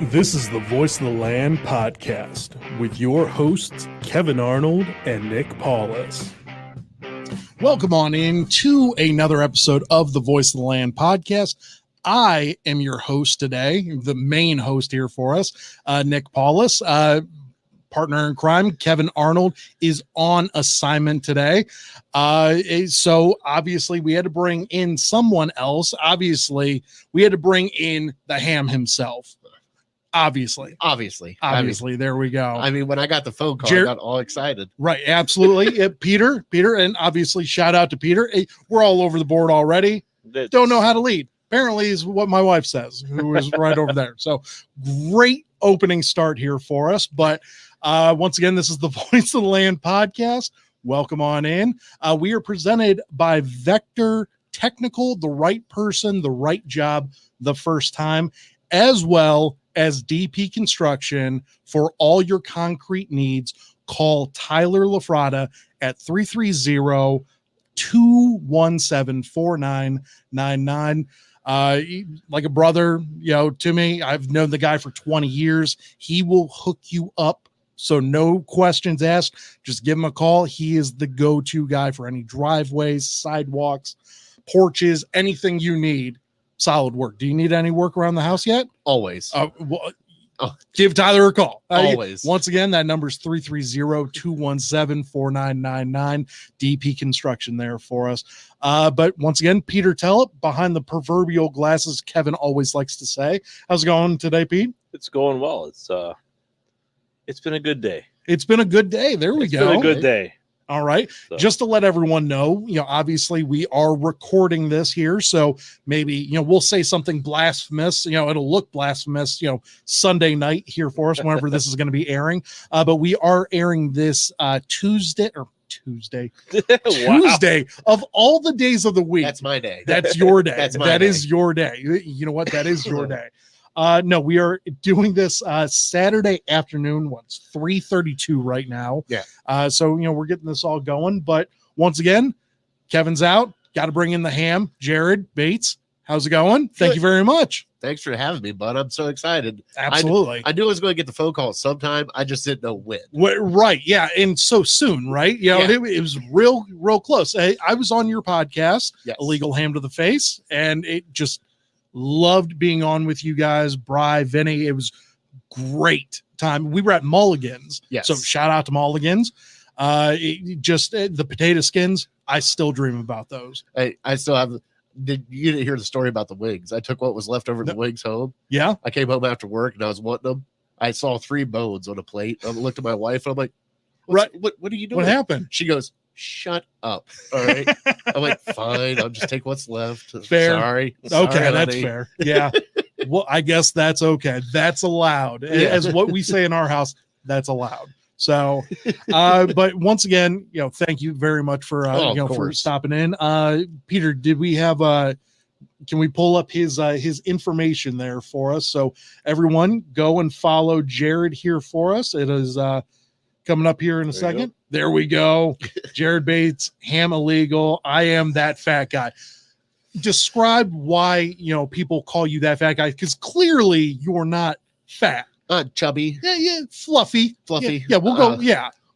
This is the Voice of the Land podcast with your hosts, Kevan Arnold and Nick Paulus. Welcome on in to another episode of the Voice of the Land podcast. I am your host today, the main host here for us, Nick Paulus. Partner in crime, Kevan Arnold, is on assignment today. So obviously we had to bring in someone else. Obviously, we had to bring in the ham himself. Obviously, there we go. I mean, when I got the phone call, I got all excited. Right, absolutely. Peter, and obviously shout out to Peter. We're all over the board already. Don't know how to lead. Apparently is what my wife says, who is right over there. So great opening start here for us. But once again, this is the Voice of the Land podcast. Welcome on in. We are presented by Vector Technical, the right person, the right job, the first time, as well as DP Construction for all your concrete needs. Call Tyler LaFrada at 330-217-4999. Like a brother, to me. I've known the guy for 20 years. He will hook you up. So no questions asked. Just give him a call. He is the go-to guy for any driveways, sidewalks, porches, anything you need. Solid work. Do you need any work around the house yet? Always. Give Tyler a call. Always. Once again, that number is 330-217-4999. DP Construction there for us. But once again, Peter Tellep behind the proverbial glasses, Kevan always likes to say. How's it going today, Pete? It's going well. It's been a good day. It's been a good day. There we go. It's been a good day. All right. So. Just to let everyone know, obviously we are recording this here. So maybe, we'll say something blasphemous, it'll look blasphemous, Sunday night here for us, whenever this is going to be airing. But we are airing this Tuesday Wow. Tuesday of all the days of the week. That's my day. That's your day. That is your day. You know what? That is your day. No, we are doing this Saturday afternoon. It's 3:32 right now. Yeah. So, we're getting this all going. But once again, Kevin's out. Got to bring in the ham. Jared Bates, how's it going? Thank you very much. Thanks for having me, bud. I'm so excited. Absolutely. I knew I was going to get the phone call sometime. I just didn't know when. Right. Yeah. And so soon, right? It was real close. I was on your podcast, yes. Illegal Ham to the Face, and it just loved being on with you guys. Bri, Vinny, it was great time. We were at Mulligan's. Yes. So shout out to Mulligan's. The potato skins, I still dream about those. I still have. You didn't hear the story about the wings? I took what was left over the wings home. Yeah. I came home after work and I was wanting them. I saw 3 bones on a plate. I looked at my wife and I'm like, what are you doing? What happened? She goes, shut up. All right. I'm like, fine. I'll just take what's left. Fair. Sorry, okay, that's honey. fair. Yeah. Well, I guess that's okay. That's allowed. Yeah. As what we say in our house, that's allowed. So, but once again, thank you very much for for stopping in. Peter, did we have can we pull up his information there for us? So everyone go and follow Jared here for us. It is coming up here in a second. There we go. Jared Bates, ham illegal. I am that fat guy. Describe why, people call you that fat guy, because clearly you're not fat. Chubby. Yeah, fluffy. Yeah, we'll go.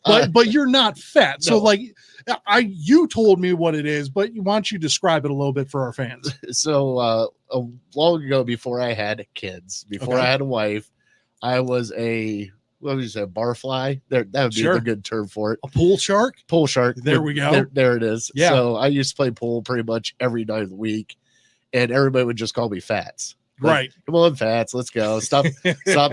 But you're not fat. So no. You told me what it is, but why don't you describe it a little bit for our fans? So long ago, before I had kids, before I had a wife, I was a barfly. That would be a good term for it. A pool shark. There we go. There it is. Yeah. So I used to play pool pretty much every night of the week, and everybody would just call me Fats. Right. Come on, Fats. Let's go. Stop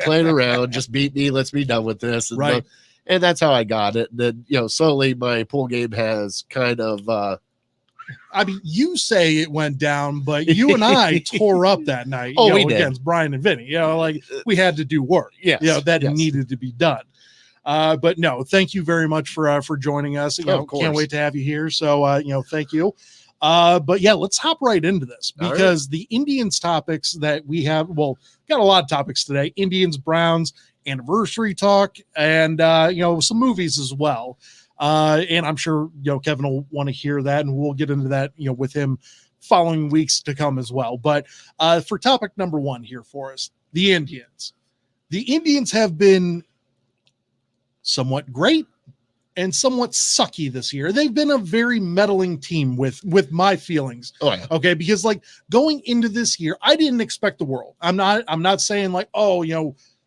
playing around. Just beat me. Let's be done with this. And right. And that's how I got it. Then, slowly my pool game has kind of. I mean, you say it went down, but you and I tore up that night. We did. Against Brian and Vinny. We had to do work. Yes. That needed to be done. But no, thank you very much for joining us. Of course. Can't wait to have you here. So thank you. But yeah, let's hop right into this, because the Indians topics that we have, got a lot of topics today. Indians, Browns, anniversary talk, and some movies as well. And I'm sure Kevan will want to hear that, and we'll get into that with him following weeks to come as well. But for topic number 1 here for us, the Indians. The Indians have been somewhat great and somewhat sucky this year. They've been a very meddling team with my feelings. Oh, yeah. Okay, because like going into this year, I didn't expect the world. I'm not saying like, oh,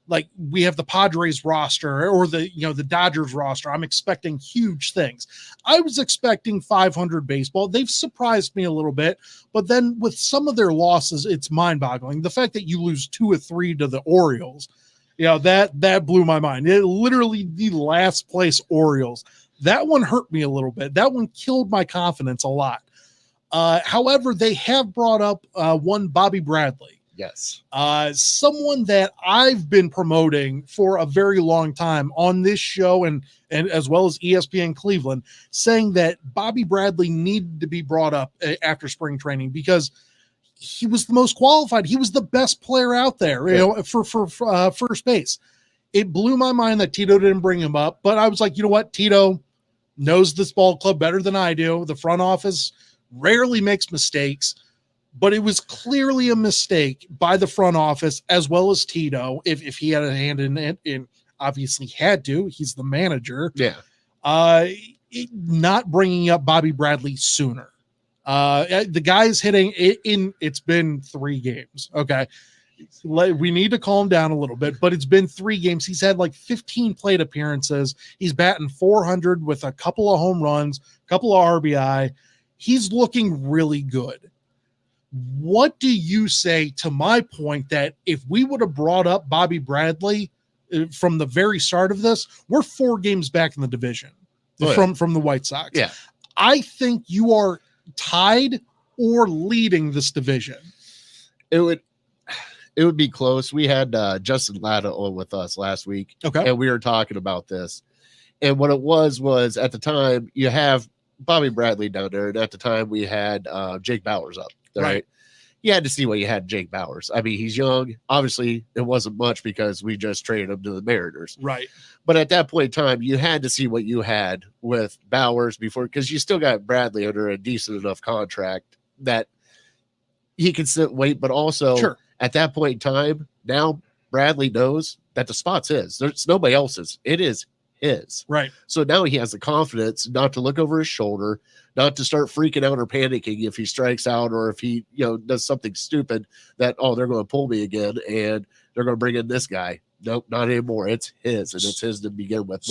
like we have the Padres roster or the Dodgers roster. I'm expecting huge things. I was expecting 500 baseball. They've surprised me a little bit, but then with some of their losses, it's mind-boggling. The fact that you lose 2 or 3 to the Orioles, that blew my mind. It literally the last place Orioles. That one hurt me a little bit. That one killed my confidence a lot. However, they have brought up one Bobby Bradley. Yes. Someone that I've been promoting for a very long time on this show and as well as ESPN Cleveland, saying that Bobby Bradley needed to be brought up after spring training because he was the most qualified. He was the best player out there, for first base. It blew my mind that Tito didn't bring him up, but I was like, you know what? Tito knows this ball club better than I do. The front office rarely makes mistakes. But it was clearly a mistake by the front office as well as Tito. If he had a hand in it, and obviously had to, he's the manager. Yeah. Not bringing up Bobby Bradley sooner. The guy's hitting it's been 3 games. Okay. We need to calm down a little bit, but it's been 3 games. He's had like 15 plate appearances. He's batting 400 with a couple of home runs, a couple of RBI. He's looking really good. What do you say to my point that if we would have brought up Bobby Bradley from the very start of this, we're 4 games back in the division from the White Sox. Yeah. I think you are tied or leading this division. It would be close. We had Justin Latta on with us last week. Okay. And we were talking about this. And what it was at the time you have Bobby Bradley down there. And at the time we had Jake Bauers up. Right. You had to see what you had Jake Bauers. I mean, he's young. Obviously, it wasn't much because we just traded him to the Mariners. Right. But at that point in time, you had to see what you had with Bauers before, because you still got Bradley under a decent enough contract that he can sit wait. But also, at that point in time, now Bradley knows that the spot's his. There's nobody else's. It is his. Right. So now he has the confidence not to look over his shoulder, not to start freaking out or panicking if he strikes out or if he, does something stupid that, they're going to pull me again and they're going to bring in this guy. Nope, not anymore. It's his, and it's his to begin with.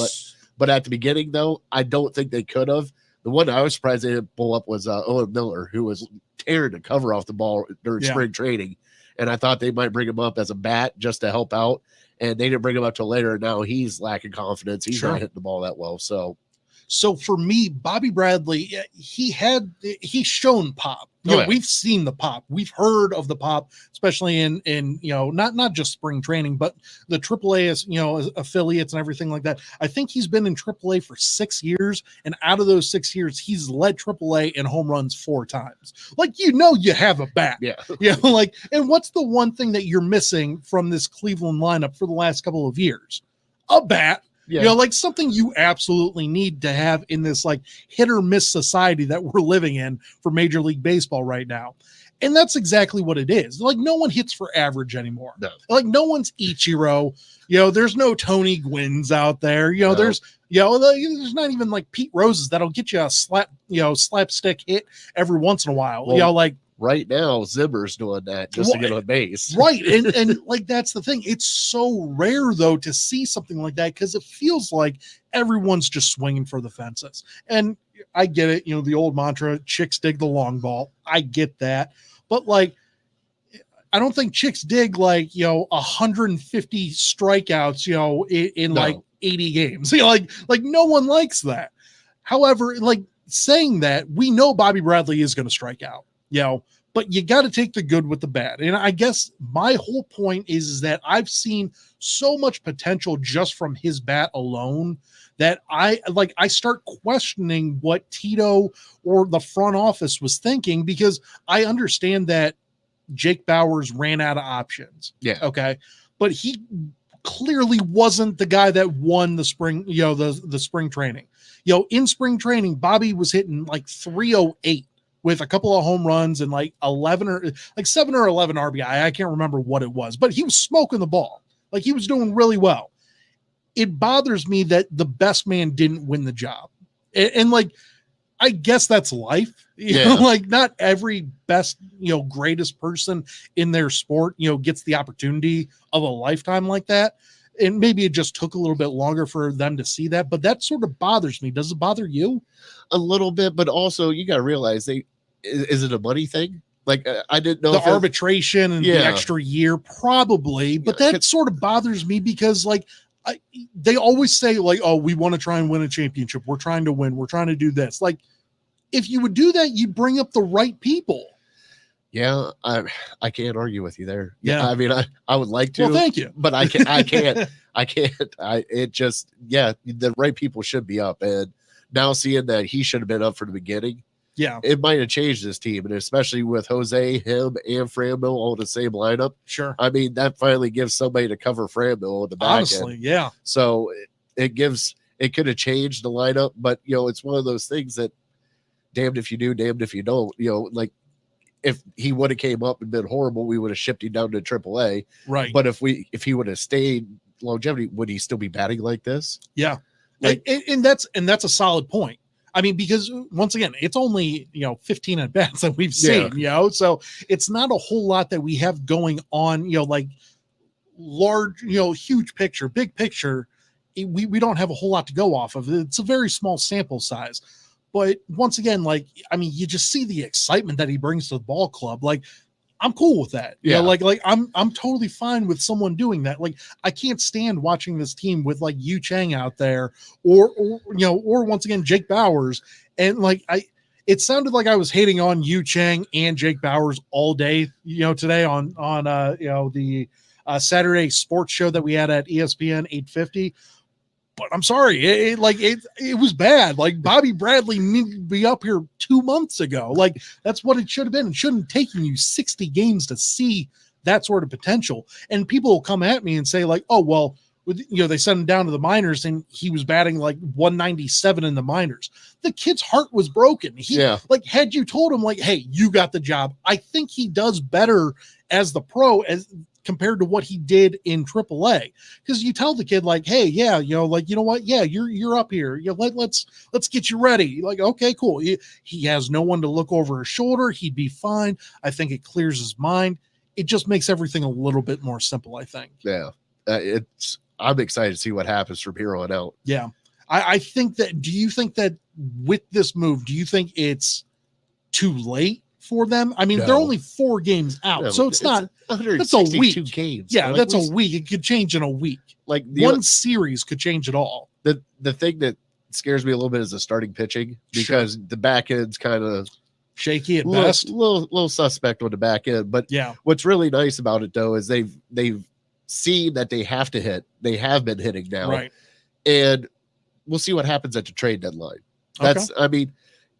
But at the beginning, though, I don't think they could have. The one I was surprised they didn't pull up was Owen Miller, who was tearing the cover off the ball during spring training. And I thought they might bring him up as a bat just to help out. And they didn't bring him up till later. And now he's lacking confidence. He's not hitting the ball that well. So for me, Bobby Bradley, he's shown pop. We've seen the pop. We've heard of the pop, especially in not just spring training, but the AAA affiliates and everything like that. I think he's been in AAA for 6 years, and out of those 6 years, he's led AAA in home runs 4 times. Like, you have a bat. Yeah. And what's the one thing that you're missing from this Cleveland lineup for the last couple of years? A bat. Yeah. Something you absolutely need to have in this hit or miss society that we're living in for Major League Baseball right now. And that's exactly what it is. No one hits for average anymore. No. No one's Ichiro. There's no Tony Gwynns out there. No. There's not even Pete Roses that'll get you a slapstick hit every once in a while. Well, right now, Zimmer's doing that just to get on base. Right. And that's the thing. It's so rare, though, to see something like that because it feels like everyone's just swinging for the fences. And I get it. The old mantra, chicks dig the long ball. I get that. But I don't think chicks dig 150 strikeouts, in 80 games. No one likes that. However, saying that, we know Bobby Bradley is going to strike out. But you got to take the good with the bad. And I guess my whole point is that I've seen so much potential just from his bat alone that I start questioning what Tito or the front office was thinking, because I understand that Jake Bauers ran out of options. Yeah. Okay. But he clearly wasn't the guy that won the spring, the spring training. In spring training, Bobby was hitting 308. With a couple of home runs and 11 or 7 or 11 RBI. I can't remember what it was, but he was smoking the ball. Like he was doing really well. It bothers me that the best man didn't win the job. And like, I guess that's life. You know, like not every best, greatest person in their sport, gets the opportunity of a lifetime like that. And maybe it just took a little bit longer for them to see that, but that sort of bothers me. Does it bother you? A little bit, but also you got to realize is it a money thing? Like I didn't know the arbitration and the extra year, probably, but that sort of bothers me because like they always say like, oh, we want to try and win a championship. We're trying to win. We're trying to do this. Like if you would do that, you bring up the right people. Yeah, I can't argue with you there. Yeah, I mean, I would like to. Well, thank you, but I can't. The right people should be up, and now seeing that he should have been up from the beginning. Yeah, it might have changed this team, and especially with Jose, him, and Franmil all in the same lineup. Sure, I mean that finally gives somebody to cover Franmil in the back honestly, end. Yeah. So it could have changed the lineup, but it's one of those things that damned if you do, damned if you don't. Like. If he would have came up and been horrible, we would have shipped him down to AAA. Right. But if he would have stayed longevity, would he still be batting like this? Yeah. Like, and that's a solid point. I mean, because once again, it's only 15 at bats that we've seen, so it's not a whole lot that we have going on, like large, huge picture, big picture. We don't have a whole lot to go off of. It's a very small sample size. But once again, like, I mean, you just see the excitement that he brings to the ball club. Like, I'm cool with that. Yeah. Like I'm totally fine with someone doing that. Like, I can't stand watching this team with like Yu Chang out there or once again, Jake Bauers. And like, it sounded like I was hating on Yu Chang and Jake Bauers all day, today on the Saturday sports show that we had at ESPN 850. But I'm sorry, it was bad. Like Bobby Bradley needed to be up here 2 months ago. Like that's what it should have been. It shouldn't have taken you 60 games to see that sort of potential. And people will come at me and say like, oh, well, they sent him down to the minors and he was batting like 197 in the minors. The kid's heart was broken. Like had you told him like, hey, you got the job, I think he does better as the pro as compared to what he did in AAA. Because you tell the kid like, hey, yeah, like, you know what? Yeah, you're up here. Let's get you ready. Like, okay, cool. He has no one to look over his shoulder. He'd be fine. I think it clears his mind. It just makes everything a little bit more simple, I think. Yeah. I'm excited to see what happens from here on out. Yeah. I think that, do you think that with this move, do you think it's too late for them? I mean, they're only 4 games out, so it's not. That's a week. Games. Yeah, that's a week. It could change in a week. Like one series could change it all. The thing that scares me a little bit is the starting pitching because the back end's kind of shaky at best. Little suspect on the back end. But yeah, what's really nice about it though is they've seen that they have to hit. They have been hitting now, right? And we'll see what happens at the trade deadline. I mean,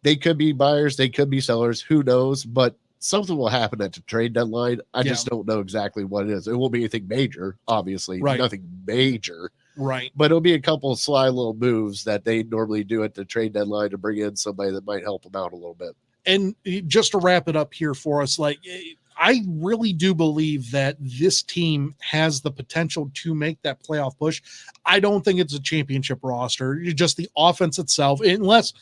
they could be buyers, they could be sellers, who knows? But something will happen at the trade deadline. I just don't know exactly what it is. It won't be anything major, obviously, nothing major, right? But it'll be a couple of sly little moves that they normally do at the trade deadline to bring in somebody that might help them out a little bit. And just to wrap it up here for us, like, I really do believe that this team has the potential to make that playoff push. I don't think it's a championship roster, just the offense itself, unless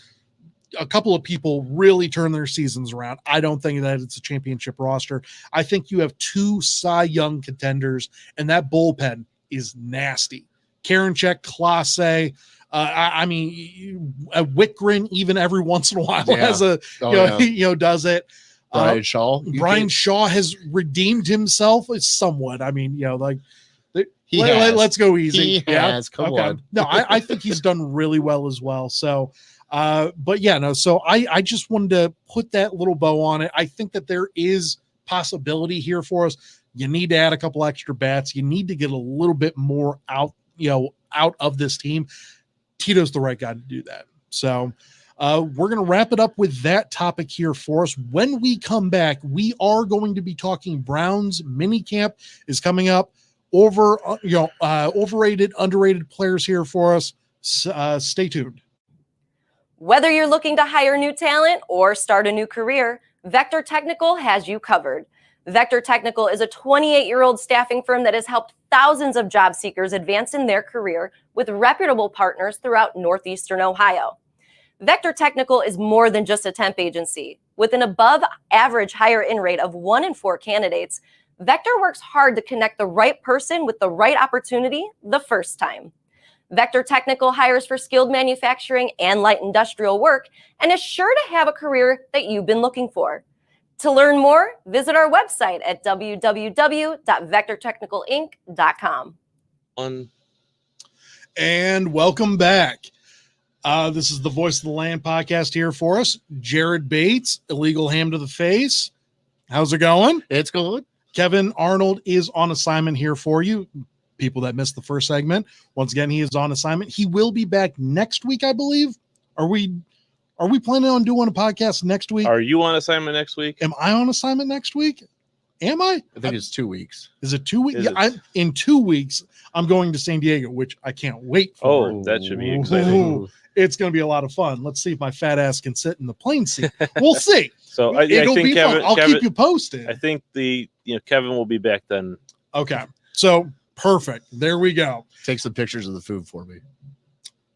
a couple of people really turn their seasons around. I don't think that it's a championship roster. I think you have 2 Cy Young contenders, and that bullpen is nasty. Karinchak, Clase, I mean, Wickgren even every once in a while has does it. Brian Shaw. Brian Shaw has redeemed himself somewhat. I mean, let's go easy. He has. Come on. No, I think he's done really well as well. So, but yeah, no. So I just wanted to put that little bow on it. I think that there is possibility here for us. You need to add a couple extra bats. You need to get a little bit more out of this team. Tito's the right guy to do that. So we're going to wrap it up with that topic here for us. When we come back, we are going to be talking Browns mini camp is coming up. Overrated, underrated players here for us. Stay tuned. Whether you're looking to hire new talent or start a new career, Vector Technical has you covered. Vector Technical is a 28-year-old staffing firm that has helped thousands of job seekers advance in their career with reputable partners throughout Northeastern Ohio. Vector Technical is more than just a temp agency. With an above-average hire-in rate of 1 in 4 candidates, Vector works hard to connect the right person with the right opportunity the first time. Vector Technical hires for skilled manufacturing and light industrial work and is sure to have a career that you've been looking for. To learn more, visit our website at www.vectortechnicalinc.com. And welcome back. This is the Voice of the Land podcast here for us. Jared Bates, illegal ham to the face. How's it going? It's going. Kevan Arnold is on assignment here for you. People that missed the first segment, once again, he is on assignment. He will be back next week, I believe. Are we planning on doing a podcast next week? Are you on assignment next week? Am I on assignment next week? Am I? I think it's 2 weeks. Is it 2 weeks? Yeah, in 2 weeks, I'm going to San Diego, which I can't wait for. Oh, that should be exciting. It's going to be a lot of fun. Let's see if my fat ass can sit in the plane seat. We'll see. So I It'll think be fun. I'll keep you posted. I think Kevan will be back then. Okay. So perfect. There we go. Take some pictures of the food for me.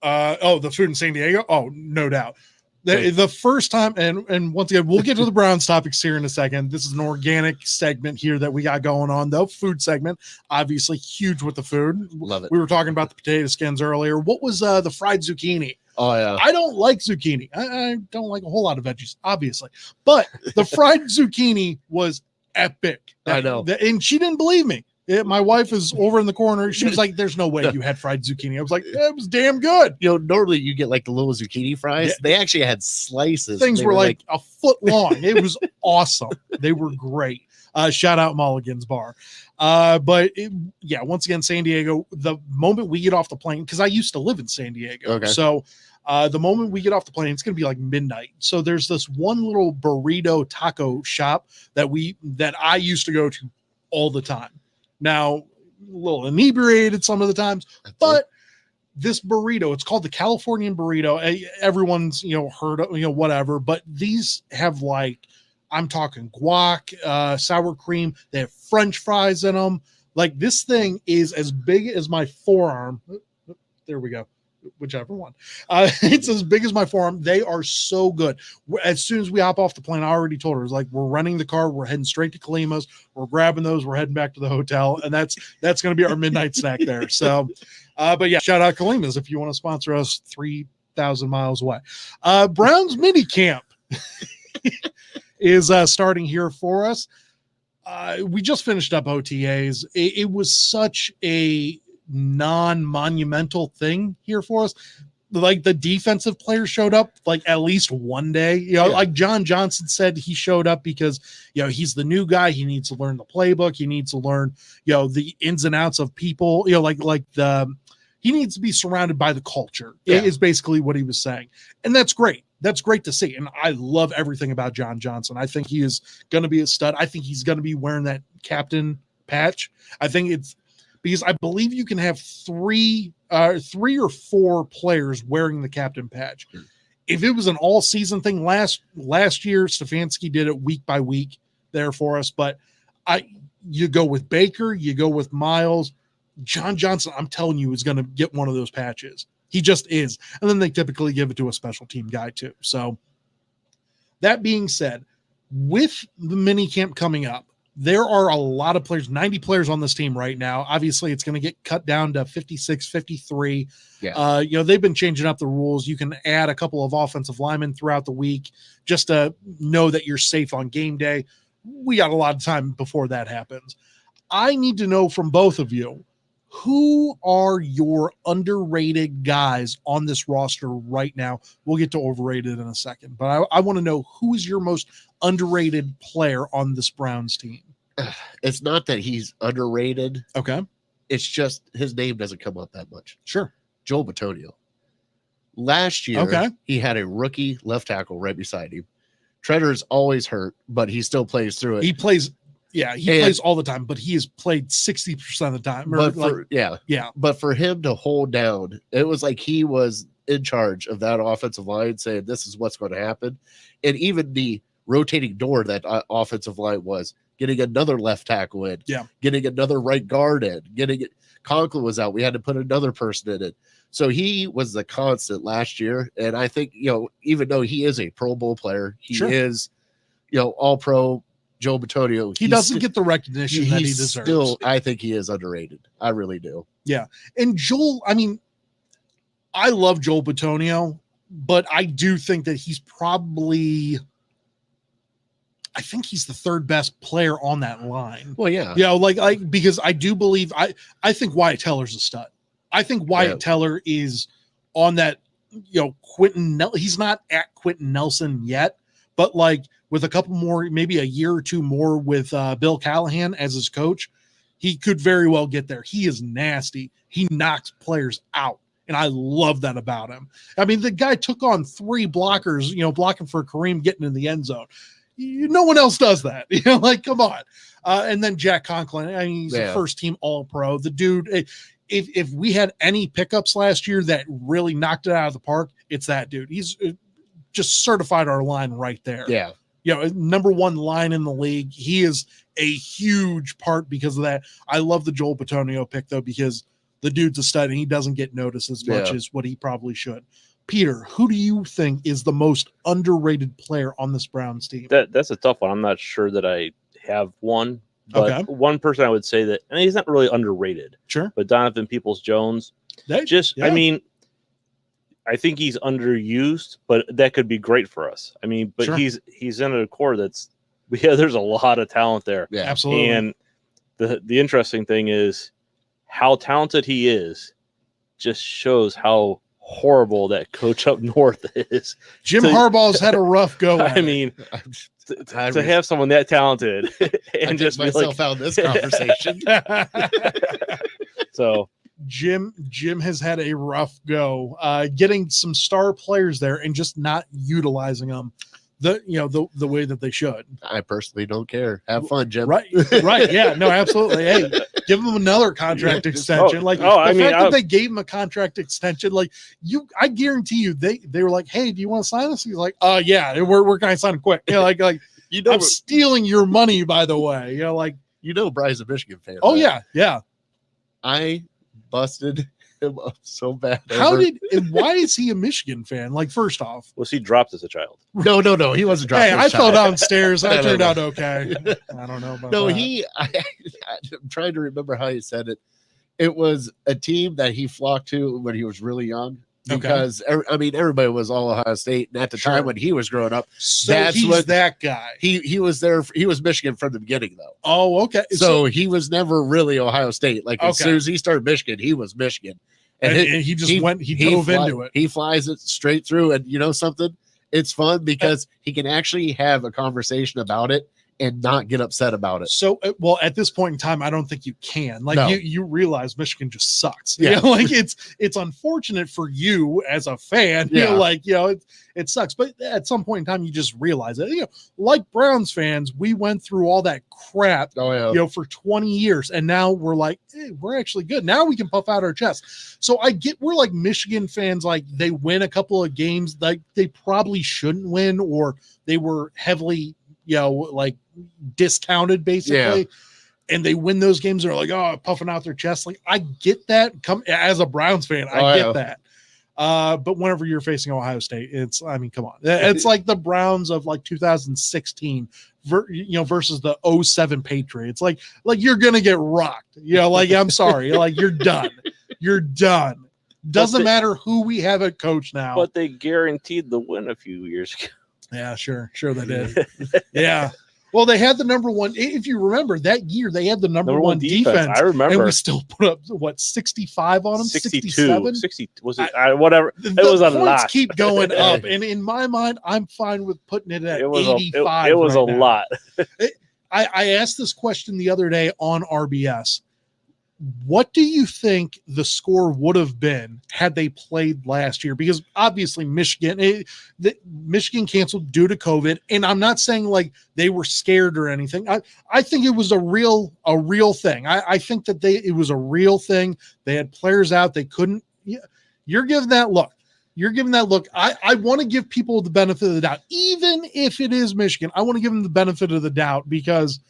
The food in San Diego? Oh, no doubt. The first time, and once again, we'll get to the Browns topics here in a second. This is an organic segment here that we got going on, though. Food segment, obviously huge with the food. Love it. We were talking about the potato skins earlier. What was the fried zucchini? Oh, yeah. I don't like zucchini. I don't like a whole lot of veggies, obviously. But the fried zucchini was epic. I know. And she didn't believe me. My wife is over in the corner. She was like, there's no way you had fried zucchini. I was like, it was damn good. Normally you get like the little zucchini fries. Yeah. They actually had slices. Things were like a foot long. It was awesome. They were great. Shout out Mulligan's Bar. Once again, San Diego, the moment we get off the plane, because I used to live in San Diego. Okay. So the moment we get off the plane, it's going to be like midnight. So there's this one little burrito taco shop that I used to go to all the time. Now, a little inebriated some of the times, but this burrito, it's called the Californian burrito. Everyone's, heard of, whatever, but these have I'm talking guac, sour cream. They have French fries in them. Like, this thing is as big as my forearm. There we go. Whichever one. It's as big as my forearm. They are so good. As soon as we hop off the plane, I already told her, it's like, we're renting the car. We're heading straight to Kalima's. We're grabbing those. We're heading back to the hotel. And that's going to be our midnight snack there. So, shout out Kalima's if you want to sponsor us 3,000 miles away. Browns mini camp is starting here for us. We just finished up OTAs. It was such a non-monumental thing here for us. Like, the defensive players showed up like at least one day. Like John Johnson said, he showed up because he's the new guy. He needs to learn the playbook. He needs to learn the ins and outs of people. He needs to be surrounded by the culture. Is basically what he was saying, and that's great. That's great to see, and I love everything about John Johnson. I think he is going to be a stud. I think he's going to be wearing that captain patch. I think it's because I believe you can have three or four players wearing the captain patch. If it was an all-season thing last year, Stefanski did it week by week there for us. But you go with Baker, you go with Miles, John Johnson. I'm telling you, is going to get one of those patches. He just is, and then they typically give it to a special team guy too. So that being said, with the mini camp coming up, there are a lot of players, 90 players on this team right now. Obviously, it's going to get cut down to 56, 53. Yeah. They've been changing up the rules. You can add a couple of offensive linemen throughout the week just to know that you're safe on game day. We got a lot of time before that happens. I need to know from both of you, who are your underrated guys on this roster right now? We'll get to overrated in a second, but I want to know, who is your most underrated player on this Browns team? It's not that he's underrated. Okay. It's just his name doesn't come up that much. Sure. Joel Bitonio. Last year, he had a rookie left tackle right beside him. Treader's always hurt, but he still plays through it. He plays plays all the time, but he has played 60% of the time. But for him to hold down, it was like he was in charge of that offensive line, saying this is what's going to happen. And even the rotating door that offensive line was, getting another left tackle in, getting another right guard in, Conklin was out. We had to put another person in it. So he was the constant last year. And I think, even though he is a Pro Bowl player, he is, all pro Joe Bitonio. He doesn't get the recognition that he deserves. Still, I think he is underrated. I really do. Yeah. And Joel, I mean, I love Joel Bitonio, but I do think that he's probably, I think he's the third best player on that line. Well, yeah. Because I do believe, I think Wyatt Teller's a stud. I think Wyatt Teller is on that, he's not at Quentin Nelson yet, but like with a couple more, maybe a year or two more with Bill Callahan as his coach, he could very well get there. He is nasty. He knocks players out. And I love that about him. I mean, the guy took on 3 blockers, blocking for Kareem getting in the end zone. No one else does that. Come on. And then Jack Conklin, I mean, he's a first team All-Pro. The dude, if we had any pickups last year that really knocked it out of the park, it's that dude. He's just certified our line right there. Yeah. Number 1 line in the league. He is a huge part because of that. I love the Joel Bitonio pick, though, because the dude's a stud and he doesn't get noticed as much as what he probably should. Peter, who do you think is the most underrated player on this Browns team? That's a tough one. I'm not sure that I have one, but one person I would say that, and he's not really underrated. Sure. But Donovan Peoples-Jones, I mean, I think he's underused, but that could be great for us. I mean, but he's in a core there's a lot of talent there. Yeah, absolutely. And the interesting thing is how talented he is just shows how horrible that coach up north is. Jim Harbaugh's had a rough go. I mean, to have someone that talented and just be myself out of this conversation. So Jim has had a rough go getting some star players there and just not utilizing them the way that they should. I personally don't care. Have fun, Jim. Right. Yeah, no, absolutely. Hey, give him another contract extension. They gave him a contract extension, I guarantee you they were like, hey, do you want to sign us? He's like, yeah, we're going to sign him quick. I'm stealing your money, by the way. Bry's a Michigan fan. Oh, right? Yeah. I busted him up so bad. Why is he a Michigan fan? First off, was he dropped as a child? No, he wasn't dropped. Hey, I fell downstairs. I turned out okay. I don't know about that. I'm trying to remember how he said it. It was a team that he flocked to when he was really young. Because everybody was all Ohio State, and at the time when he was growing up, that guy. He was there. He was Michigan from the beginning, though. Oh, okay. So he was never really Ohio State. As soon as he started Michigan, he was Michigan, and he just went. He dove into it. He flies it straight through, and you know something? It's fun because he can actually have a conversation about it and not get upset about it. So, at this point in time, I don't think you can. You realize Michigan just sucks. Yeah. It's unfortunate for you as a fan. Yeah. It sucks. But at some point in time, you just realize it. Like Browns fans, we went through all that crap. Oh, yeah. For 20 years, and now we're like, hey, we're actually good. Now we can puff out our chest. So we're like Michigan fans. They win a couple of games they probably shouldn't win, or they were heavily discounted basically, and they win those games. They're like, oh, puffing out their chest. I get that. As a Browns fan, I get that. But whenever you're facing Ohio State, come on. It's like the Browns of 2016, versus the 2007 Patriots. Like you're gonna get rocked. I'm sorry. You're done. You're done. Doesn't matter who we have at coach now. But they guaranteed the win a few years ago. Yeah, sure they did. Yeah. Well, they had the number 1. If you remember that year, they had the number 1 defense. I remember. And we still put up 65 on them. 62, 60 was it? Whatever. It was a lot. Keep going up, and in my mind, I'm fine with putting it at 85. It was a lot. I asked this question the other day on RBS. What do you think the score would have been had they played last year? Because obviously Michigan canceled due to COVID, and I'm not saying they were scared or anything. I think it was a real thing. I think that it was a real thing. They had players out. They couldn't. You're giving that look. I want to give people the benefit of the doubt, even if it is Michigan. I want to give them the benefit of the doubt because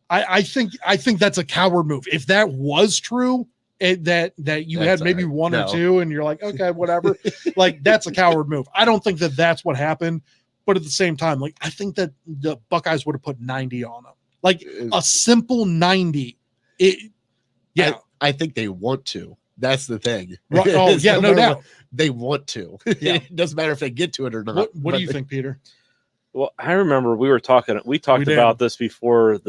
I think that's a coward move. If that was true, that you had maybe one or two, and you're like, okay, whatever, like that's a coward move. I don't think that that's what happened, but at the same time, like I think that the Buckeyes would have put 90 on them, like a simple 90. I think they want to. That's the thing. Right. Oh yeah, no doubt. They want to. Yeah. It doesn't matter if they get to it or not. What do you think, Peter? Well, I remember we talked about this before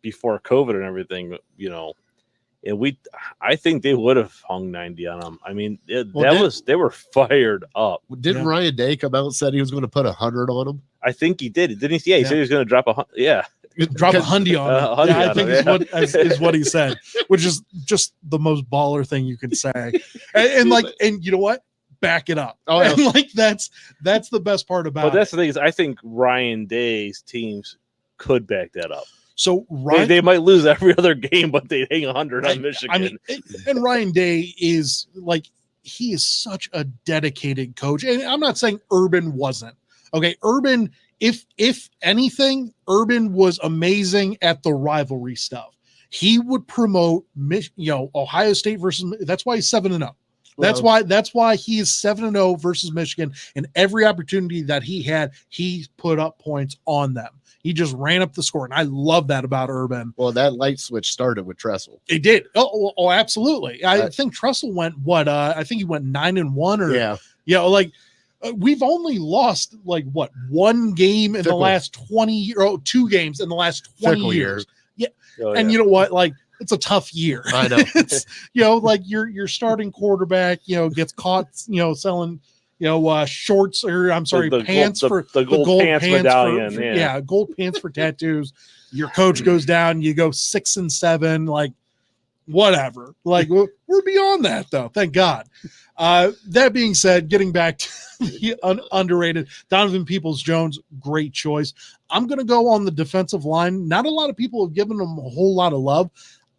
before COVID and everything, and I think they would have hung 90 on them. I mean, they were fired up. Didn't Ryan Day come out and said he was going to put 100 on them? I think he did. Didn't he? Yeah, he said he was going to drop 100. Yeah. Drop a hundy on it. I think is what he said, which is just the most baller thing you can say. And you know what? Back it up. Oh, yeah. And like that's the best part about it. But that's the thing is I think Ryan Day's teams could back that up. So they might lose every other game, but they hang 100 on Michigan. I mean, and Ryan Day is like, he is such a dedicated coach. And I'm not saying Urban wasn't. Okay, Urban, if anything, Urban was amazing at the rivalry stuff. He would promote Ohio State versus, that's why he's 7-0. That's why he is 7-0 versus Michigan, and every opportunity that he had, he put up points on them. He just ran up the score, and I love that about Urban. Well, that light switch started with Tressel. It did. Oh, absolutely. I think Tressel went I think he went 9-1 or we've only lost one game in the last 20 years, or 2 games in the last 20 years. Yeah. Oh, and you know what? Like, it's a tough year. I know. It's your starting quarterback, gets caught, selling, shorts, or I'm sorry, pants for the gold pants medallion. Gold pants for tattoos. Your coach goes down, you go 6-7, like whatever. Like we're beyond that though. Thank God. That being said, getting back to the underrated Donovan Peoples-Jones, great choice. I'm going to go on the defensive line. Not a lot of people have given him a whole lot of love.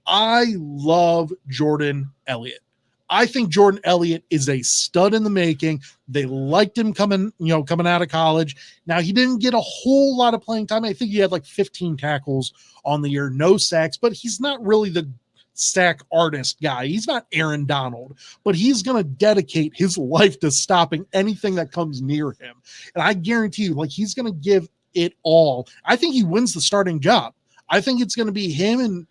I love Jordan Elliott. I think Jordan Elliott is a stud in the making. They liked him coming out of college. Now, he didn't get a whole lot of playing time. I think he had like 15 tackles on the year, no sacks, but he's not really the sack artist guy. He's not Aaron Donald, but he's going to dedicate his life to stopping anything that comes near him. And I guarantee you, he's going to give it all. I think he wins the starting job. I think it's going to be him and,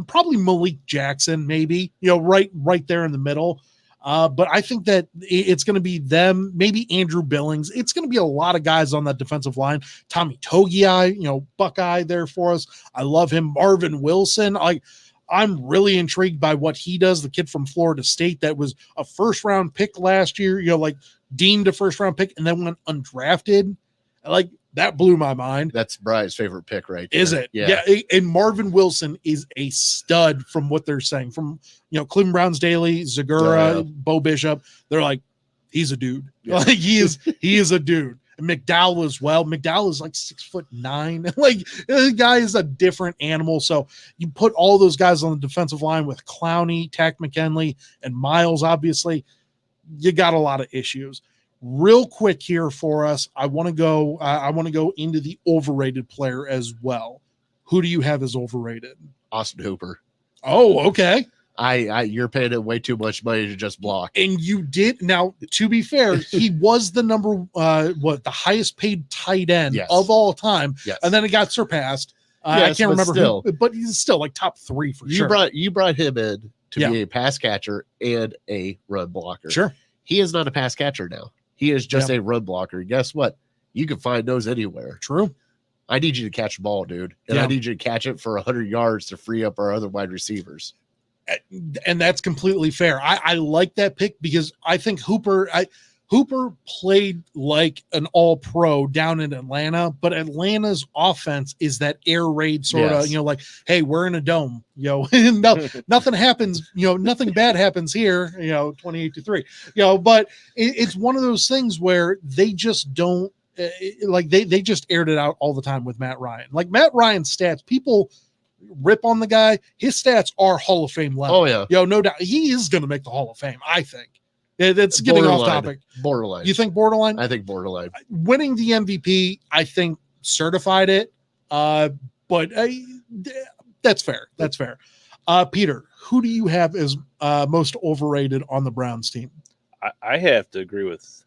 probably Malik Jackson, maybe, right there in the middle. But I think that it's going to be them, maybe Andrew Billings. It's going to be a lot of guys on that defensive line. Tommy Togiai, Buckeye there for us. I love him. Marvin Wilson. I'm really intrigued by what he does. The kid from Florida State that was a first-round pick last year, deemed a first-round pick and then went undrafted. That blew my mind. That's Brian's favorite pick, right there. Is it? Yeah. And Marvin Wilson is a stud from what they're saying. From, Cleveland Browns Daily, Zagura, Bo Bishop. They're like, he's a dude. Yeah. He is a dude. And McDowell as well. McDowell is 6'9". The guy is a different animal. So you put all those guys on the defensive line with Clowney, Tack McKinley, and Miles, obviously, you got a lot of issues. Real quick here for us, I want to go into the overrated player as well. Who do you have as overrated? Austin Hooper. Oh, okay. You're paying him way too much money to just block. And you did. Now, to be fair, he was the the highest paid tight end of all time. Yes. And then it got surpassed. I can't remember who, but he's still top 3 for sure. You brought him in to be a pass catcher and a run blocker. Sure. He is not a pass catcher now. He is just a run blocker. And guess what? You can find those anywhere. True. I need you to catch the ball, dude. And I need you to catch it for 100 yards to free up our other wide receivers. And that's completely fair. I like that pick because I think Hooper played like an all-pro down in Atlanta, but Atlanta's offense is that air raid sort of, hey, we're in a dome, nothing happens, nothing bad happens here, 28-3, but it's one of those things where they just don't they just aired it out all the time with Matt Ryan. Matt Ryan's stats, people rip on the guy. His stats are Hall of Fame level. Oh yeah. No doubt. He is going to make the Hall of Fame, I think. That's getting off topic. Borderline. You think borderline? I think borderline. Winning the MVP, I think, certified it. But but that's fair. That's fair. Peter, who do you have as most overrated on the Browns team? I have to agree with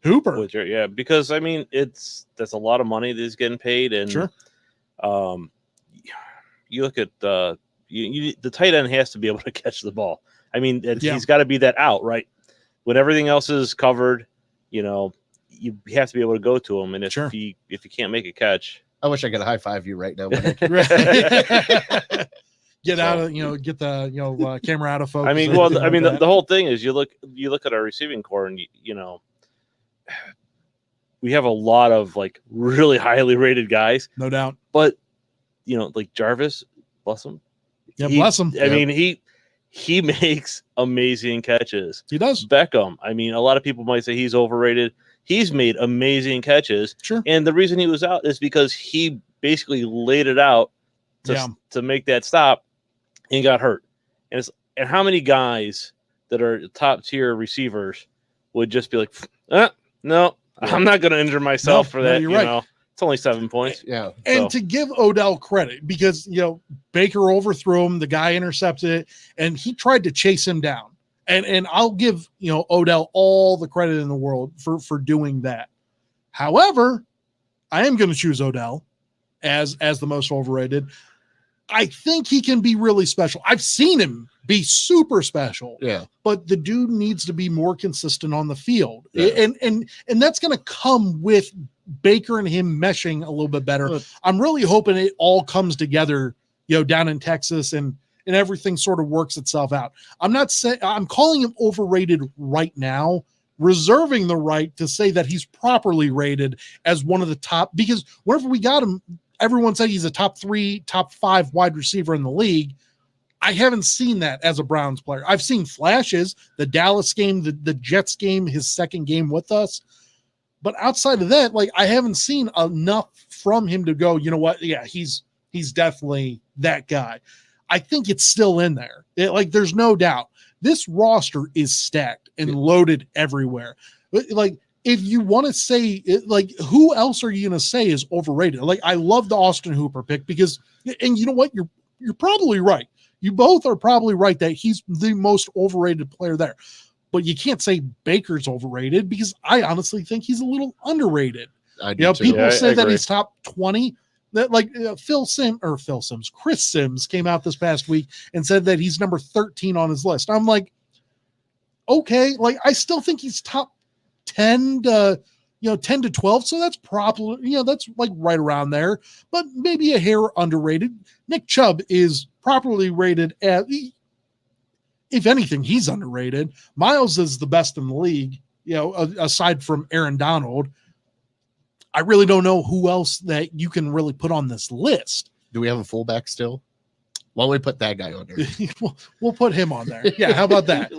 Hooper. Yeah, because I mean that's a lot of money that he's getting paid, and sure. You look at the tight end has to be able to catch the ball. I mean, he's got to be that out, right? When everything else is covered, you have to be able to go to him, and if you can't make a catch, I wish I could high five you right now. Get out of get the camera out of focus. I mean, the whole thing is you look at our receiving core, and we have a lot of like really highly rated guys, no doubt. But like Jarvis, bless him. Yeah, bless him. I mean, he makes amazing catches. He does. Beckham. I mean, a lot of people might say he's overrated. He's made amazing catches. Sure. And the reason he was out is because he basically laid it out to make that stop and got hurt. And how many guys that are top tier receivers would just be like, no, I'm not going to injure myself for that. You're right. It's only 7 points. Yeah. And to give Odell credit, because Baker overthrew him, the guy intercepted it, and he tried to chase him down. And I'll give Odell all the credit in the world for doing that. However, I am going to choose Odell as the most overrated. I think he can be really special. I've seen him be super special. Yeah. But the dude needs to be more consistent on the field. Yeah. And that's going to come with Baker and him meshing a little bit better. I'm really hoping it all comes together, down in Texas and everything sort of works itself out. I'm not saying I'm calling him overrated right now, reserving the right to say that he's properly rated as one of the top, because whenever we got him, everyone said he's a top 3, top 5 wide receiver in the league. I haven't seen that as a Browns player. I've seen flashes, the Dallas game, the Jets game, his second game with us. But outside of that, like, I haven't seen enough from him to go, you know what? Yeah, he's definitely that guy. I think it's still in there. There's no doubt. This roster is stacked and loaded everywhere. Like, if you want to say it, like, who else are you going to say is overrated? Like, I love the Austin Hooper pick because, and you know what? You're probably right. You both are probably right that he's the most overrated player there. But you can't say Baker's overrated because I honestly think he's a little underrated. I do too. People say that he's top 20. That Chris Sims came out this past week and said that he's number 13 on his list. I'm like, okay, like, I still think he's top 10 to 10 to 12. So that's probably, that's like right around there, but maybe a hair underrated. Nick Chubb is properly rated at, if anything, he's underrated. Miles is the best in the league, aside from Aaron Donald. I really don't know who else that you can really put on this list. Do we have a fullback still? Why don't we put that guy on there? We'll put him on there. Yeah, how about that?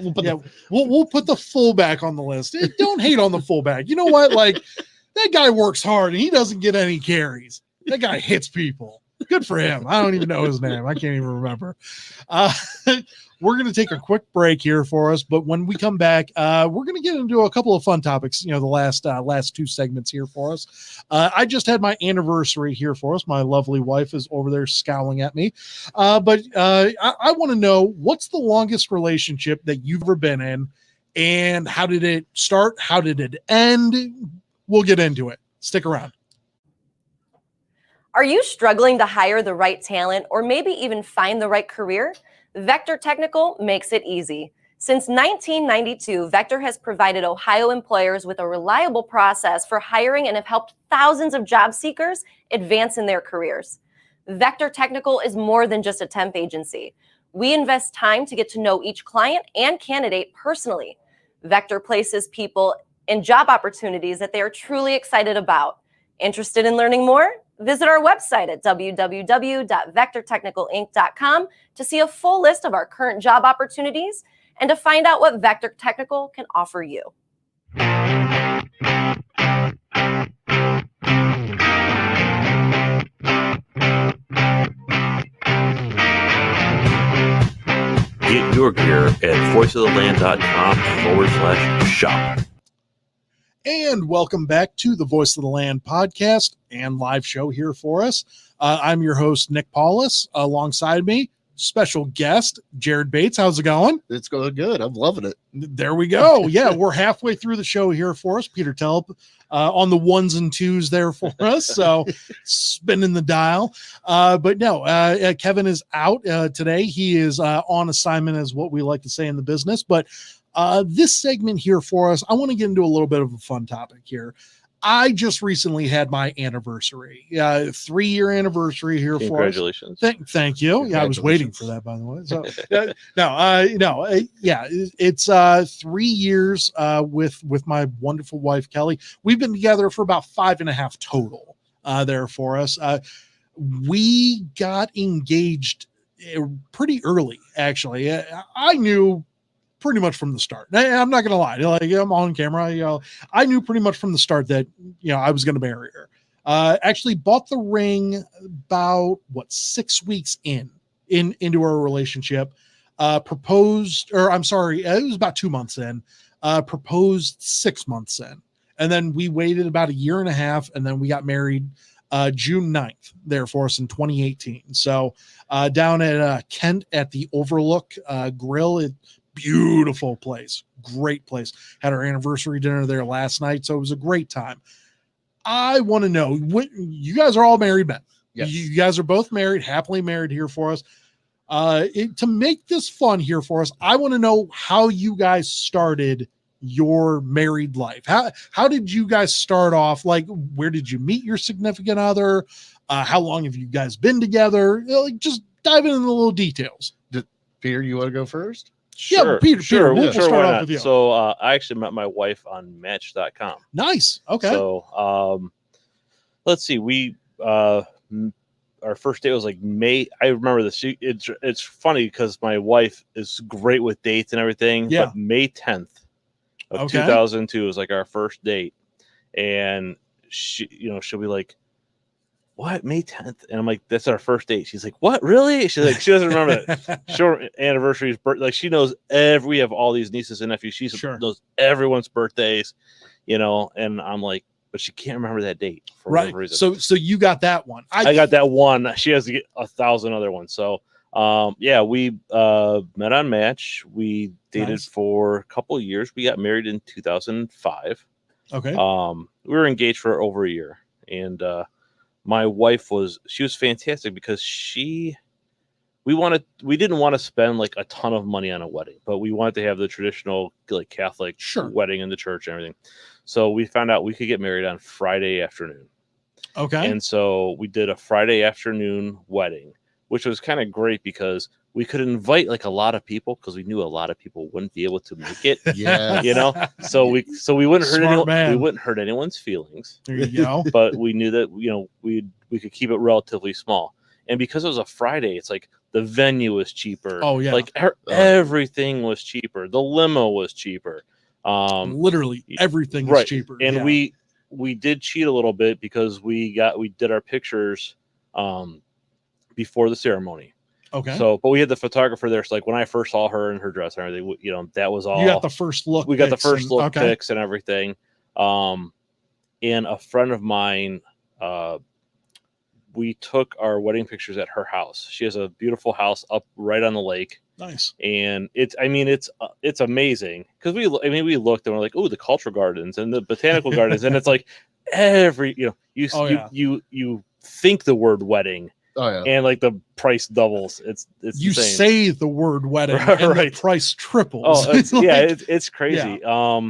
We'll put the fullback on the list. Don't hate on the fullback. You know what? Like, that guy works hard and he doesn't get any carries. That guy hits people. Good for him. I don't even know his name. I can't even remember. We're going to take a quick break here for us, but when we come back, we're going to get into a couple of fun topics. The last 2 segments here for us. I just had my anniversary here for us. My lovely wife is over there scowling at me, but I want to know, what's the longest relationship that you've ever been in, and how did it start? How did it end? We'll get into it. Stick around. Are you struggling to hire the right talent or maybe even find the right career? Vector Technical makes it easy. Since 1992, Vector has provided Ohio employers with a reliable process for hiring and have helped thousands of job seekers advance in their careers. Vector Technical is more than just a temp agency. We invest time to get to know each client and candidate personally. Vector places people in job opportunities that they are truly excited about. Interested in learning more? Visit our website at www.vectortechnicalinc.com to see a full list of our current job opportunities and to find out what Vector Technical can offer you. Get your gear at voiceoftheland.com/shop. And welcome back to the Voice of the Land podcast and live show here for us. I'm your host, Nick Paulus. Alongside me, special guest, Jared Bates. How's it going? It's going good. I'm loving it. There we go. Yeah, we're halfway through the show here for us. Peter Telp on the ones and twos there for us. So spinning the dial. But no, Kevan is out today. He is on assignment, as what we like to say in the business. But this segment here for us, I want to get into a little bit of a fun topic here. I just recently had my anniversary, 3-year anniversary here for us. Congratulations. Thank you. Yeah, I was waiting for that, by the way. So it's 3 years with my wonderful wife, Kelly. We've been together for about 5.5 total there for us. We got engaged pretty early, actually. I knew pretty much from the start. I'm not going to lie. Like, I'm on camera. I knew pretty much from the start that, I was going to marry her. Actually bought the ring about 6 weeks into our relationship. Proposed, or I'm sorry, it was about 2 months in. Proposed 6 months in, and then we waited about 1.5 years, and then we got married June 9th there for us in 2018. So down at Kent at the Overlook Grill. Beautiful place, great place. Had our anniversary dinner there last night, so it was a great time. I want to know, what you guys are all married men. Yes. You guys are both married, happily married here for us. To make this fun here for us, I want to know how you guys started your married life. How did you guys start off? Like, where did you meet your significant other? How long have you guys been together? Just dive into the little details. Peter, you want to go first? Sure, yeah, Peter, we'll start off with you. So I actually met my wife on Match.com. Nice. Okay. So let's see. We our first date was like May. I remember this. It's funny because my wife is great with dates and everything. Yeah. But May 10th of 2002 was like our first date, and she'll be like, "What, May 10th?" And I'm like, "That's our first date." She's like, "What, really?" She's like, she doesn't remember it. Short anniversaries, like she knows we have all these nieces and nephews. She knows everyone's birthdays, and I'm like, but she can't remember that date for whatever reason. So you got that one. I got that one. She has to get 1,000 other ones. So we met on Match. We dated for a couple of years. We got married in 2005. Okay. We were engaged for over a year, and my wife was fantastic because we didn't want to spend like a ton of money on a wedding, but we wanted to have the traditional like Catholic wedding in the church and everything. So we found out we could get married on Friday afternoon. Okay. And so we did a Friday afternoon wedding, which was kind of great because we could invite like a lot of people because we knew a lot of people wouldn't be able to make it. Yeah. So we wouldn't hurt anyone's feelings. There you go. But we knew that we could keep it relatively small. And because it was a Friday, it's like the venue was cheaper. Oh yeah. Like everything was cheaper. The limo was cheaper. Literally everything was cheaper. And we did cheat a little bit because we did our pictures before the ceremony. Okay. So, but we had the photographer there. So like when I first saw her in her dress and everything, that was all. You got the first look. We got the first look pics and everything. And a friend of mine, we took our wedding pictures at her house. She has a beautiful house up right on the lake. Nice. And it's amazing because we looked and we're like, oh, the cultural gardens and the botanical gardens, and it's like you think the word wedding. Oh yeah, and like the price doubles. It's you insane. Say the word wedding, and the price triples. Oh, it's crazy. Yeah.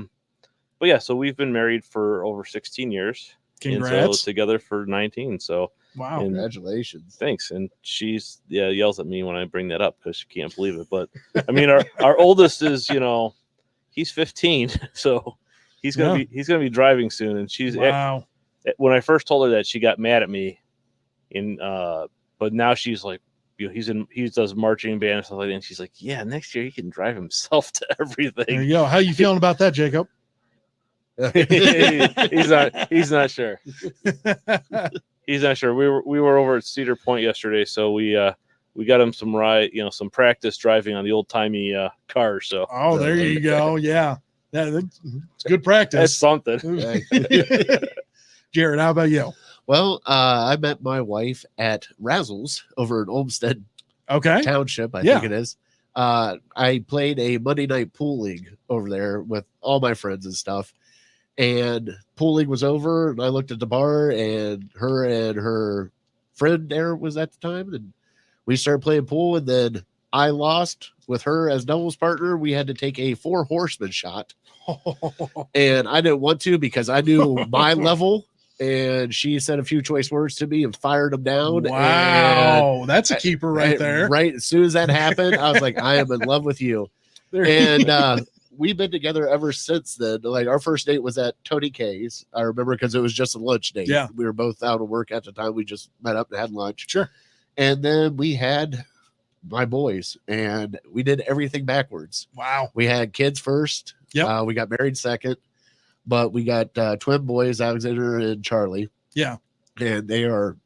But yeah, so we've been married for over 16 years. Congrats. And so together for 19. So wow, congratulations. Thanks. And she's yells at me when I bring that up because she can't believe it. But I mean, our oldest is he's 15, so he's gonna be driving soon. And she's when I first told her that, she got mad at me. But now she's like, he does marching band and stuff like that. And she's like, yeah, next year he can drive himself to everything. There you go. How you feeling about that, Jacob? He's not sure. He's not sure. We were over at Cedar Point yesterday, so we got him some practice driving on the old timey cars. So there you go. Yeah. It's good practice. That's something. Jared, how about you? Well, I met my wife at Razzles over in Olmsted Township, I think it is. I played a Monday night pool league over there with all my friends and stuff. And pool league was over, and I looked at the bar, and her friend there was at the time, and we started playing pool, and then I lost with her as doubles partner. We had to take a 4 horseman shot, and I didn't want to because I knew my level. And she said a few choice words to me and fired them down. Wow, that's a keeper right there. Right as soon as that happened, I was like, I am in love with you. And we've been together ever since then. Like our first date was at Tony K's. I remember because it was just a lunch date. Yeah. We were both out of work at the time. We just met up and had lunch. Sure. And then we had my boys, and we did everything backwards. Wow. We had kids first. Yeah. We got married second. But we got twin boys, Alexander and Charlie. Yeah. And they are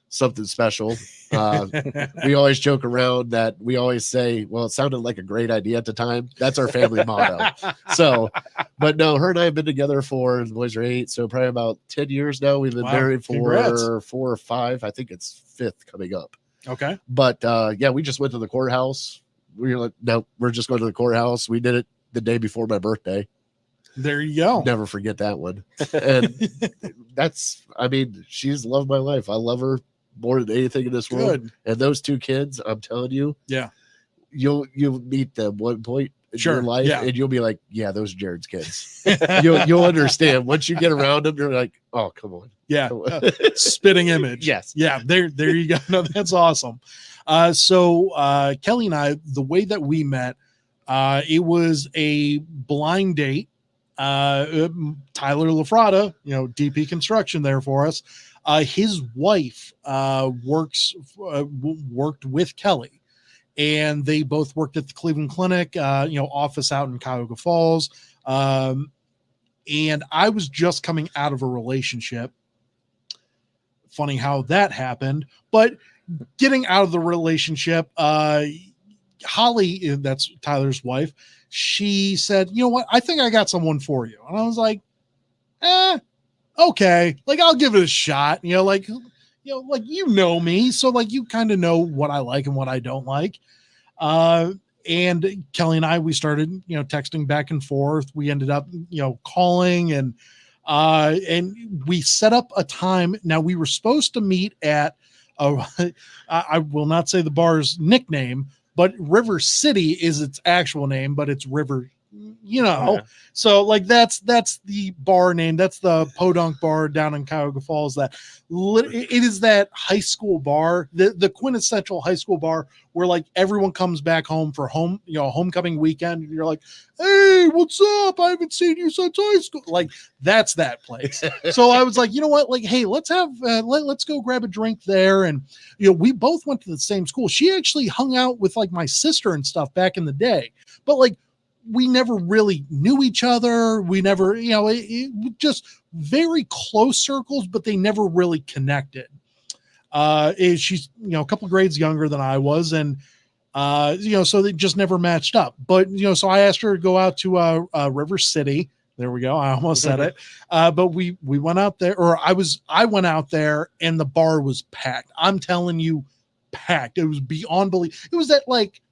something special. We always joke around that we always say, well, it sounded like a great idea at the time. That's our family motto. So, but no, her and I have been together the boys are 8. So probably about 10 years now. We've been married for Congrats. 4 or 5. I think it's 5th coming up. Okay. But we just went to the courthouse. We were like, no, we're just going to the courthouse. We did it the day before my birthday. There you go. Never forget that one. And she's loved my life. I love her more than anything in this world. And those 2 kids, I'm telling you, you'll meet them one point in your life, and you'll be like, yeah, those are Jared's kids. You'll understand once you get around them. You're like, oh, come on. Yeah. Spitting image. Yes. Yeah. There you go. No, that's awesome. So Kelly and I, the way that we met, it was a blind date. Tyler LaFrada, DP Construction there for us. His wife worked with Kelly, and they both worked at the Cleveland Clinic, office out in Cuyahoga Falls. And I was just coming out of a relationship. Funny how that happened, but getting out of the relationship, Holly, that's Tyler's wife, she said, you know what? I think I got someone for you. And I was like, okay. Like, I'll give it a shot. Me. So like, you kind of know what I like and what I don't like. And Kelly and I, we started, texting back and forth. We ended up, calling and we set up a time. Now we were supposed to meet at, I will not say the bar's nickname, but River City is its actual name, but it's River, So like that's the bar name. That's the Podunk Bar down in Cuyahoga Falls. It is that high school bar, the quintessential high school bar where like everyone comes back home for homecoming weekend. And you're like, hey, what's up? I haven't seen you since high school. Like that's that place. So I was like, you know what? Like, hey, let's have let's go grab a drink there. And we both went to the same school. She actually hung out with like my sister and stuff back in the day, but like we never really knew each other. We never, it just very close circles, but they never really connected. She's, a couple grades younger than I was. And, so they just never matched up. But, so I asked her to go out to River City. There we go. I almost said it. But we went out there, or I went out there and the bar was packed. I'm telling you, packed. It was beyond belief. It was at like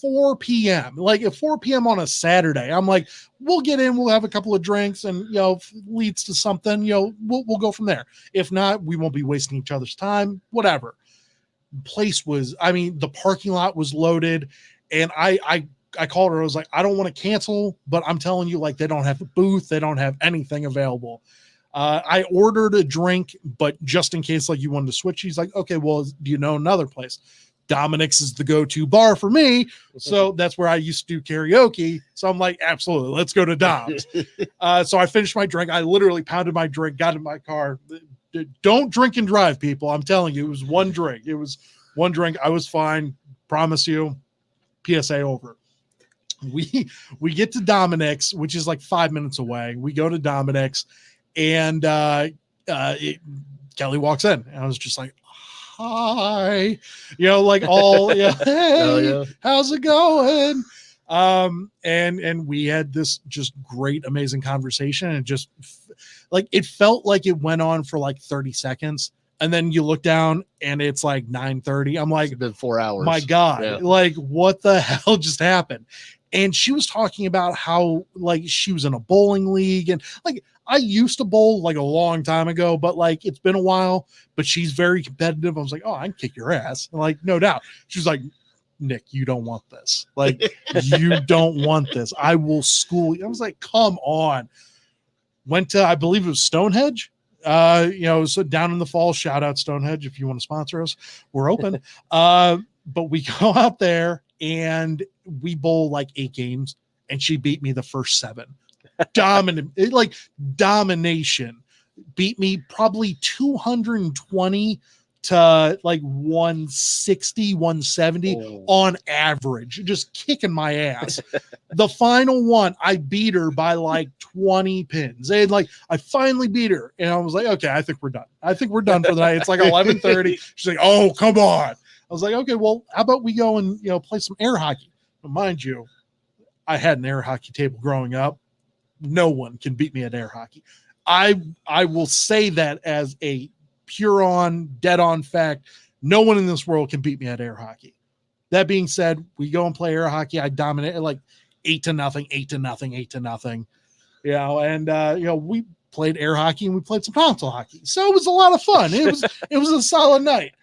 4 p.m. like at 4 p.m. on a Saturday. I'm like, we'll get in, we'll have a couple of drinks, and if it leads to something, we'll go from there. If not, we won't be wasting each other's time, whatever. Place was, the parking lot was loaded, and I called her. I was like, I don't want to cancel, but I'm telling you, like, they don't have a booth, they don't have anything available. I ordered a drink, but just in case like you wanted to switch, she's like, okay, well, do you know another place? Dominic's is the go-to bar for me. So that's where I used to do karaoke. So I'm like, absolutely, let's go to Dom's. So I finished my drink. I literally pounded my drink, got in my car. Don't drink and drive, people. I'm telling you, it was one drink. It was one drink. I was fine. Promise you. PSA over. We get to Dominic's, which is like 5 minutes away. We go to Dominic's, and Kelly walks in. And I was just like, hi, like all, hey, how's it going? And we had this just great, amazing conversation, and just like it felt like it went on for like 30 seconds. And then you look down and it's like 9:30. I'm like, it's been 4 hours. My God, Yeah. like what the hell just happened? And she was talking about how like she was in a bowling league, and like I used to bowl like a long time ago, but like it's been a while. But she's very competitive. I was like, oh, I can kick your ass. And, like, no doubt. She was like, Nick, you don't want this. Like, you don't want this. I will school you. I was like, come on. Went to, I believe it was Stonehenge. So down in the fall, shout out Stonehenge if you want to sponsor us, we're open. But we go out there and we bowl like 8 games, and she beat me the first 7. Domination. Beat me probably 220 to like 160, 170 on average, just kicking my ass. The final one, I beat her by like 20 pins. And like, I finally beat her. And I was like, okay, I think we're done. I think we're done for the night. It's like 11:30. She's like, oh, come on. I was like, okay, well, how about we go and, play some air hockey? But mind you, I had an air hockey table growing up. No one can beat me at air hockey. I will say that as a pure on, dead on fact. No one in this world can beat me at air hockey. That being said, we go and play air hockey. I dominate like 8-0, 8-0. And we played air hockey and we played some console hockey. So it was a lot of fun. It was a solid night.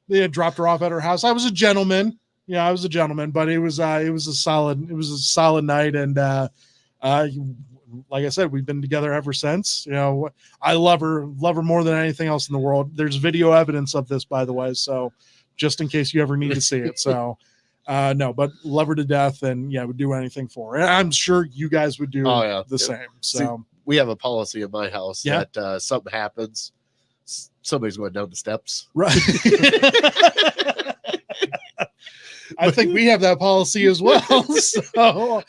They had dropped her off at her house. I was a gentleman. Yeah, I was a gentleman, but it was a solid night. And like I said, we've been together ever since. I love her more than anything else in the world. There's video evidence of this, by the way. So just in case you ever need to see it. So no, but love her to death, and would do anything for her. And I'm sure you guys would do the same. So see, we have a policy in my house that something happens, somebody's going down the steps. Right. I think we have that policy as well. So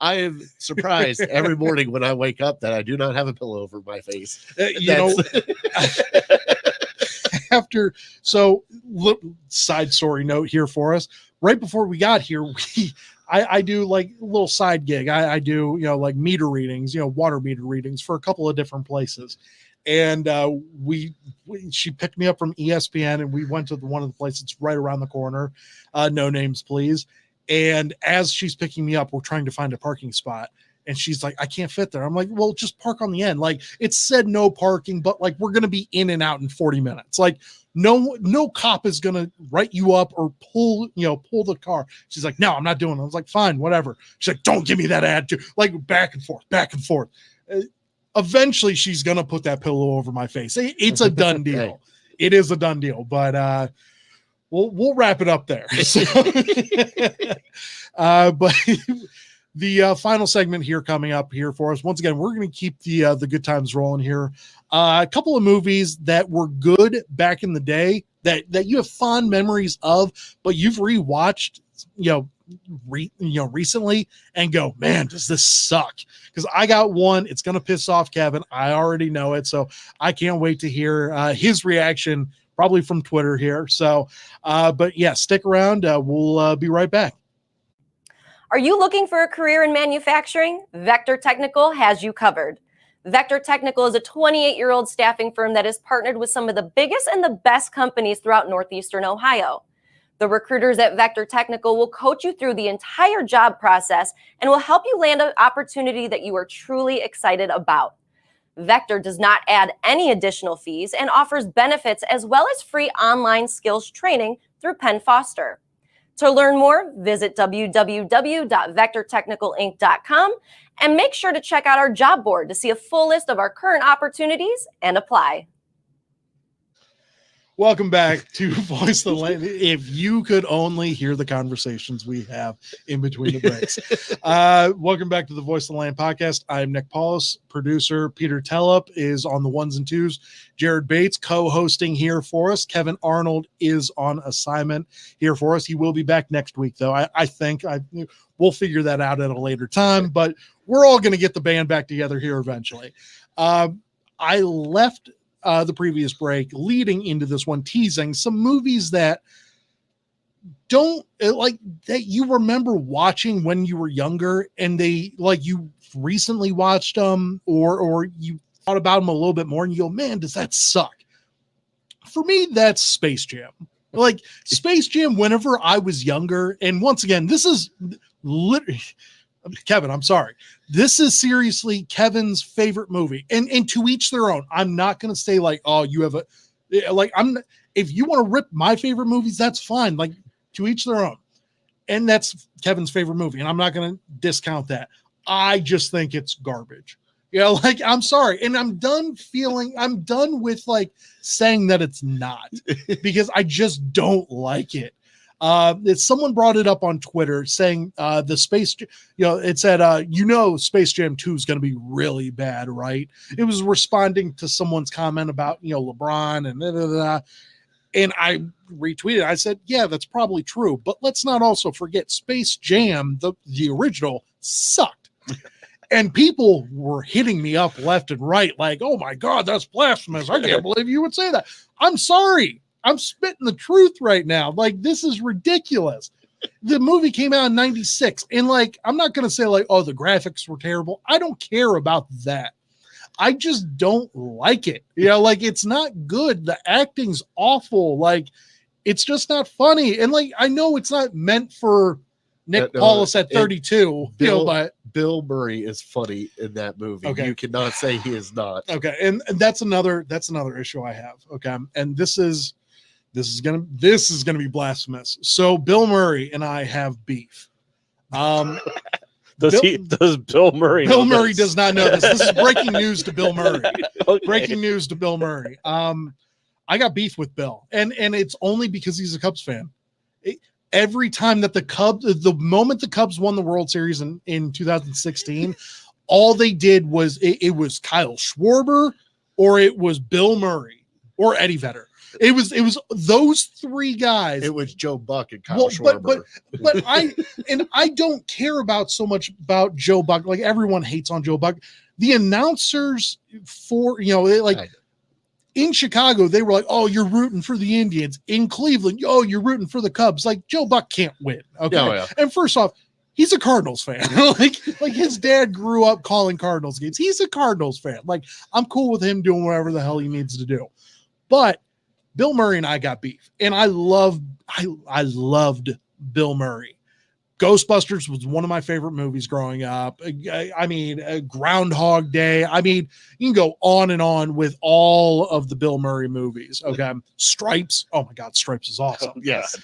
I am surprised every morning when I wake up that I do not have a pillow over my face. Side story note here for us. Right before we got here, I do like a little side gig. I do, like meter readings, water meter readings for a couple of different places. And she picked me up from ESPN, and we went to one of the places. It's right around the corner. No names, please. And as she's picking me up, we're trying to find a parking spot. And she's like, I can't fit there. I'm like, well, just park on the end. Like, it said no parking, but like, we're going to be in and out in 40 minutes. Like, no cop is going to write you up or pull the car. She's like, no, I'm not doing it. I was like, fine, whatever. She's like, don't give me that attitude. Like, back and forth. Eventually she's going to put that pillow over my face. It's a done deal. It is a done deal, but we'll wrap it up there. So, but the final segment here coming up here for us. Once again, we're going to keep the good times rolling here. A couple of movies that were good back in the day that you have fond memories of, but you've rewatched, recently and go, man, does this suck? Because I got one. It's going to piss off Kevin. I already know it. So I can't wait to hear his reaction, probably from Twitter here. So, but yeah, stick around. We'll be right back. Are you looking for a career in manufacturing? Vector Technical has you covered. Vector Technical is a 28-year-old staffing firm that is partnered with some of the biggest and the best companies throughout Northeastern Ohio. The recruiters at Vector Technical will coach you through the entire job process and will help you land an opportunity that you are truly excited about. Vector does not add any additional fees and offers benefits as well as free online skills training through Penn Foster. To learn more, visit www.vectortechnicalinc.com and make sure to check out our job board to see a full list of our current opportunities and apply. Welcome back to Voice the Land. If you could only hear the conversations we have in between the breaks. Welcome back to the Voice of the Land podcast. I'm Nick Paulus. Producer Peter Tellup is on the ones and twos. Jared Bates co-hosting here for us. Kevin Arnold is on assignment here for us. He will be back next week, though. I think we'll figure that out at a later time, but we're all going to get the band back together here eventually. I left the previous break leading into this one, teasing some movies that don't like that you remember watching when you were younger and they like you recently watched them or you thought about them a little bit more and you go, man, does that suck? For me, that's Space Jam. Like Space Jam, whenever I was younger, and once again, this is literally Kevin, I'm sorry. This is seriously Kevin's favorite movie. And to each their own. I'm not going to say like, oh, you have if you want to rip my favorite movies, that's fine. Like to each their own. And that's Kevin's favorite movie. And I'm not going to discount that. I just think it's garbage. Like I'm sorry. And I'm done with like saying that it's not because I just don't like it. Someone brought it up on Twitter saying the Space, it said, Space Jam 2 is going to be really bad, right? It was responding to someone's comment about, LeBron and and I retweeted. I said, yeah, that's probably true. But let's not also forget Space Jam, the original, sucked. And people were hitting me up left and right like, oh, my God, that's blasphemous. I can't believe you would say that. I'm sorry. I'm spitting the truth right now. Like, this is ridiculous. The movie came out in 96. And, like, I'm not going to say, like, oh, the graphics were terrible. I don't care about that. I just don't like it. Like, it's not good. The acting's awful. Like, it's just not funny. And, like, I know it's not meant for Nick Paulus at 32, but Bill Murray is funny in that movie. Okay. You cannot say he is not. Okay, and that's another issue I have. Okay, and this is gonna be blasphemous. So Bill Murray and I have beef. Does Bill Murray? Bill Murray does not know this. This is breaking news to Bill Murray. Okay. Breaking news to Bill Murray. I got beef with Bill, and it's only because he's a Cubs fan. Every time that the moment the Cubs won the World Series in 2016, all they did was it was Kyle Schwarber or it was Bill Murray or Eddie Vedder. It was those three guys. It was Joe Buck and Kyle Schwarber. But I don't care about so much about Joe Buck. Like everyone hates on Joe Buck. The announcers for in Chicago, they were like, oh, you're rooting for the Indians. In Cleveland, oh, you're rooting for the Cubs. Like, Joe Buck can't win. Okay. Oh, yeah. And first off, he's a Cardinals fan. like his dad grew up calling Cardinals games. He's a Cardinals fan. Like, I'm cool with him doing whatever the hell he needs to do. But Bill Murray and I got beef. And I loved Bill Murray. Ghostbusters was one of my favorite movies growing up. I mean, Groundhog Day. I mean, you can go on and on with all of the Bill Murray movies. Okay. Stripes. Oh my God. Stripes is awesome. Yes.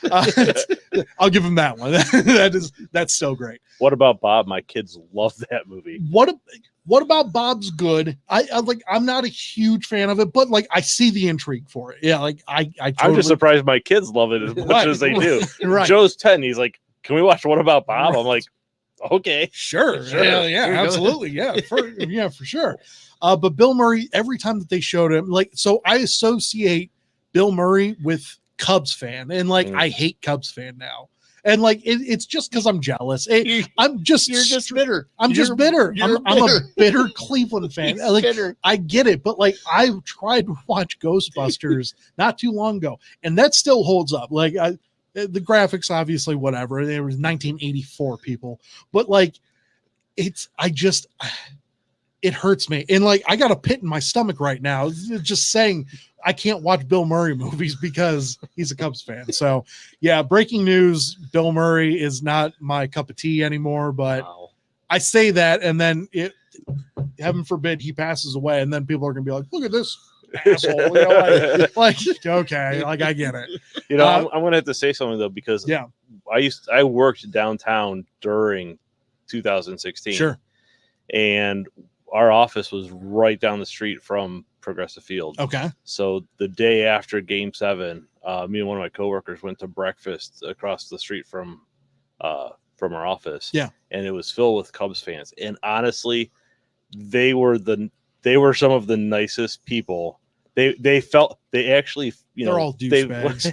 I'll give him that one. That's so great. What about Bob? My kids love that movie. What about Bob's good? I'm not a huge fan of it, but like I see the intrigue for it. Yeah. Like I'm just surprised my kids love it as much as they do. Right. Joe's 10. He's like, can we watch What About Bob? I'm like, okay. Sure. Yeah, absolutely. Yeah, for sure. But Bill Murray, every time that they showed him, so I associate Bill Murray with Cubs fan. And I hate Cubs fan now. And it's just because I'm jealous. You're just bitter. I'm just bitter. I'm a bitter Cleveland fan. Bitter. I get it, but I tried to watch Ghostbusters not too long ago, and that still holds up. The graphics, obviously, whatever. There was 1984 people, but it hurts me. And I got a pit in my stomach right now just saying I can't watch Bill Murray movies because he's a Cubs fan. So yeah, breaking news, Bill Murray is not my cup of tea anymore, but wow. I say that. And then heaven forbid he passes away. And then people are going to be like, look at this asshole. Okay. I get it. I'm going to have to say something though, because I worked downtown during 2016. Sure. And our office was right down the street from Progressive Field. Okay. So the day after Game 7, me and one of my coworkers went to breakfast across the street from our office. Yeah. And it was filled with Cubs fans. And honestly, they were some of the nicest people. They actually, they're all douchebags.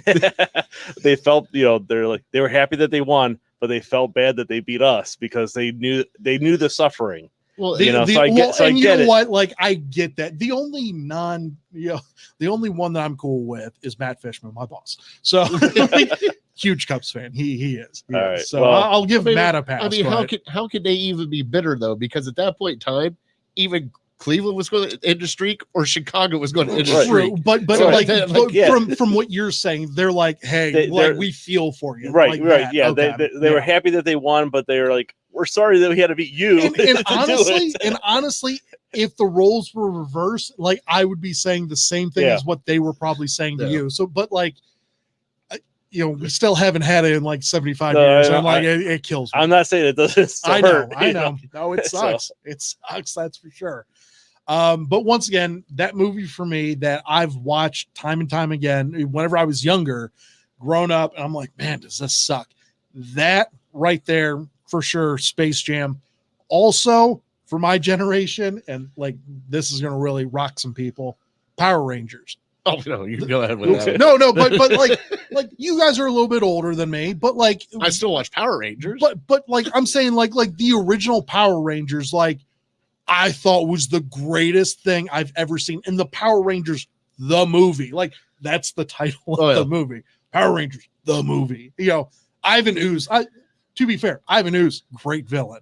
They felt, they were happy that they won, but they felt bad that they beat us because they knew the suffering. Well, you know, so I get it. What? Like, I get that. The only the only one that I'm cool with is Matt Fishman, my boss. So, like, huge Cubs fan. He is. All right. So well, I'll give Matt a pass. I mean, how could they even be bitter though? Because at that point in time, even Cleveland was going to end a streak, or Chicago was going to end a streak. But from what you're saying, they're like, hey, we feel for you. Right, like right. that. Yeah, okay. they were happy that they won, but they were like, we're sorry that we had to beat you. And honestly, if the roles were reversed, like, I would be saying the same thing as what they were probably saying to you. So, but like, we still haven't had it in like 75 years. I'm like, it kills me. I'm not saying it doesn't still hurt. I know. No, it sucks. It sucks. That's for sure. But once again, that movie for me that I've watched time and time again, whenever I was younger, grown up, and I'm like, man, does this suck? That right there, for sure, Space Jam. Also, for my generation, and like, this is going to really rock some people, Power Rangers. Oh no, you can go ahead with that. No, but like you guys are a little bit older than me, but like I still watch Power Rangers. But like I'm saying, like the original Power Rangers, like, I thought was the greatest thing I've ever seen. And the Power Rangers, the movie, like, that's the title of the movie. Power Rangers, the movie. Ivan Ooze. To be fair, Ivan Ooze, great villain,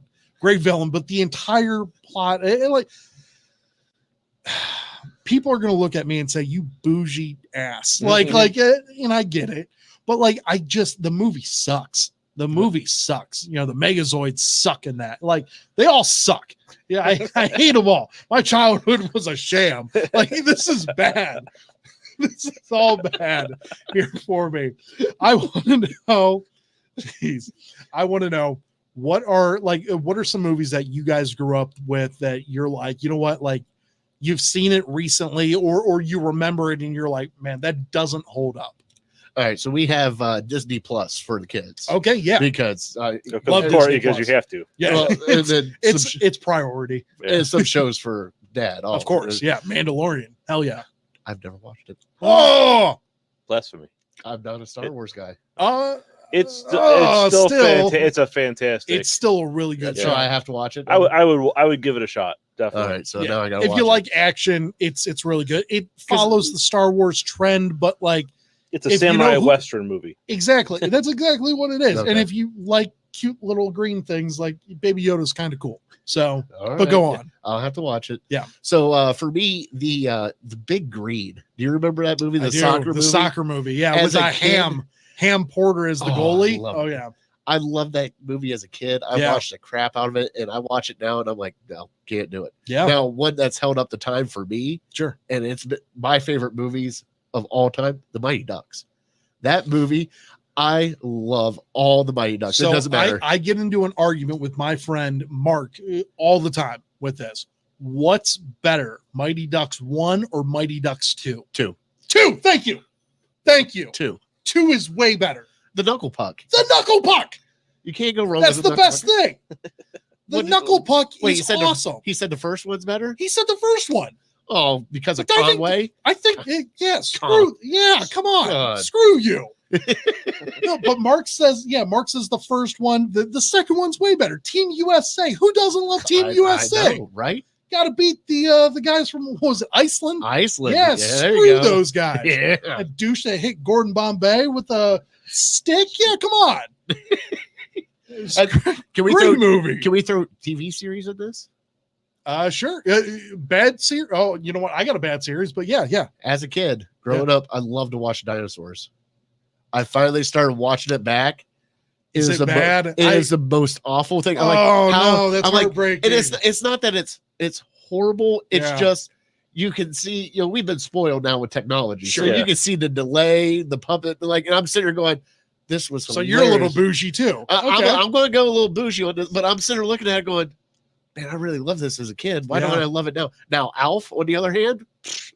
but the entire plot, like, people are going to look at me and say, you bougie ass. Mm-hmm. And I get it, but like, the movie sucks. The movie sucks. The Megazoids suck in that. Like, they all suck. Yeah, I hate them all. My childhood was a sham. Like, this is bad. This is all bad here for me. I want to know, what are some movies that you guys grew up with that you're like, you know what, like, you've seen it recently or you remember it and you're like, man, that doesn't hold up. All right, so we have Disney Plus for the kids. Okay, yeah, because because you have to. Yeah, well, and then it's priority. Yeah. And some shows for dad. Of course, yeah, Mandalorian. Hell yeah. I've never watched it. Oh, blasphemy! I'm not a Star Wars guy. It's still it's a fantastic. It's still a really good show. So I have to watch it. I would give it a shot. Definitely. All right, so now I got. If you like action, it's really good. It follows the Star Wars trend, but like. It's a samurai Western movie. Exactly. That's exactly what it is. Okay. And if you like cute little green things, like Baby Yoda's kind of cool. So, but go on. I'll have to watch it. Yeah. So for me, the Big Green. Do you remember that movie? The soccer movie. Yeah. With Ham Porter as the goalie. Oh yeah. I love that movie as a kid. I watched the crap out of it, and I watch it now, and I'm like, no, can't do it. Yeah. Now, one that's held up the time for me. Sure. And it's my favorite movies of all time, The Mighty Ducks. That movie, I love all the Mighty Ducks. So it doesn't matter. I get into an argument with my friend Mark all the time with this. What's better, Mighty Ducks 1 or Mighty Ducks 2? 2. 2. Thank you. 2. 2 is way better. The Knuckle Puck. The Knuckle Puck. You can't go wrong. That's the best thing. The Knuckle Puck is awesome. He said the first one's better? He said the first one. Oh, because of Conway? I think come on. God. Screw you. No, but Mark says the first one, the second one's way better. Team USA. Who doesn't love Team USA? I know, right? Got to beat the guys from, what was it, Iceland? Yeah, screw those guys. Yeah. A douche that hit Gordon Bombay with a stick. Yeah, come on. Can we throw TV series in this? Sure. Bad series. Oh, you know what? I got a bad series, but yeah. As a kid, growing up, I loved to watch dinosaurs. I finally started watching it back. Is it bad? It is the most awful thing. I'm no, that's heartbreaking. And it's not that it's horrible. It's just you can see. We've been spoiled now with technology, so you can see the delay, the puppet. And I'm sitting here going, "This was hilarious." So you're a little bougie too. Okay. I'm going to go a little bougie on this, but I'm sitting here looking at it going, man, I really love this as a kid. Why don't I love it now? Now, Alf, on the other hand,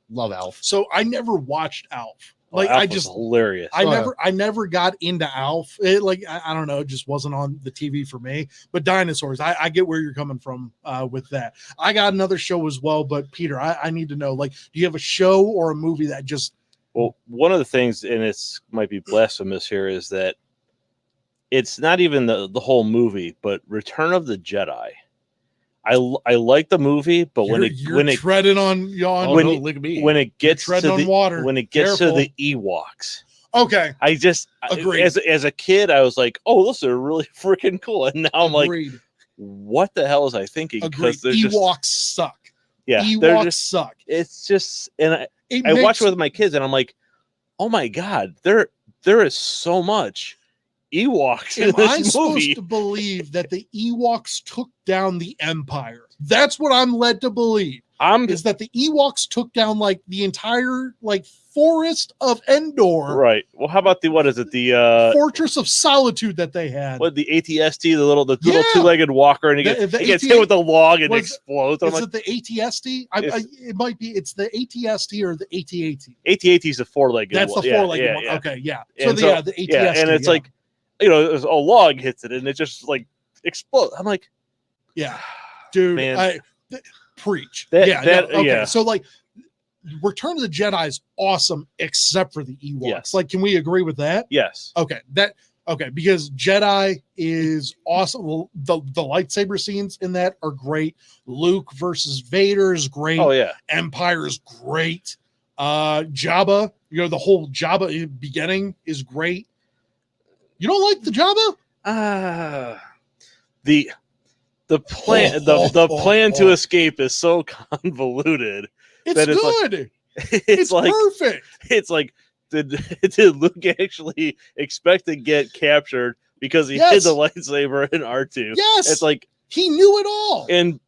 love Alf. So I never watched Alf. Like, Alf was hilarious. I never got into Alf. I don't know, it just wasn't on the TV for me. But dinosaurs, I get where you're coming from with that. I got another show as well, but Peter, I need to know, like, do you have a show or a movie that just? Well, one of the things, and it's might be blasphemous here, is that it's not even the whole movie, but Return of the Jedi. I like the movie, but when it treading on look at me. when it gets to on water. When it gets Careful. to the Ewoks. Okay. I just Agreed. As a kid, I was like, "Oh, those are really freaking cool," and now I'm like, "What the hell was I thinking?" Because Ewoks suck. Yeah, Ewoks suck. It's just, and I watch it with my kids, and I'm like, "Oh my god, there is so much Ewoks in this movie." Supposed to believe that the Ewoks took down the Empire? That's what I'm led to believe. Is that the Ewoks took down like the entire forest of Endor? Right. Well, how about the Fortress of Solitude that they had? What, the ATST, the little two-legged walker, and he gets hit with a log and explodes. Is it the ATST? It might be. It's the ATST or the AT-AT. AT-AT is the four-legged. That's the four-legged one. Yeah. Okay, yeah. So the ATST. Yeah, and it's like, a log hits it and it just explodes. I'm like, yeah, dude, man. Preach. Okay. So Return of the Jedi is awesome, except for the Ewoks. Yes. Can we agree with that? Yes. Okay. Because Jedi is awesome. Well, the lightsaber scenes in that are great. Luke versus Vader is great. Oh yeah. Empire is great. Jabba, the whole Jabba beginning is great. You don't like the Jabba? The plan to escape is so convoluted. It's good. It's perfect. It's like, did Luke actually expect to get captured because he hid the lightsaber in R2? Yes. It's like he knew it all. And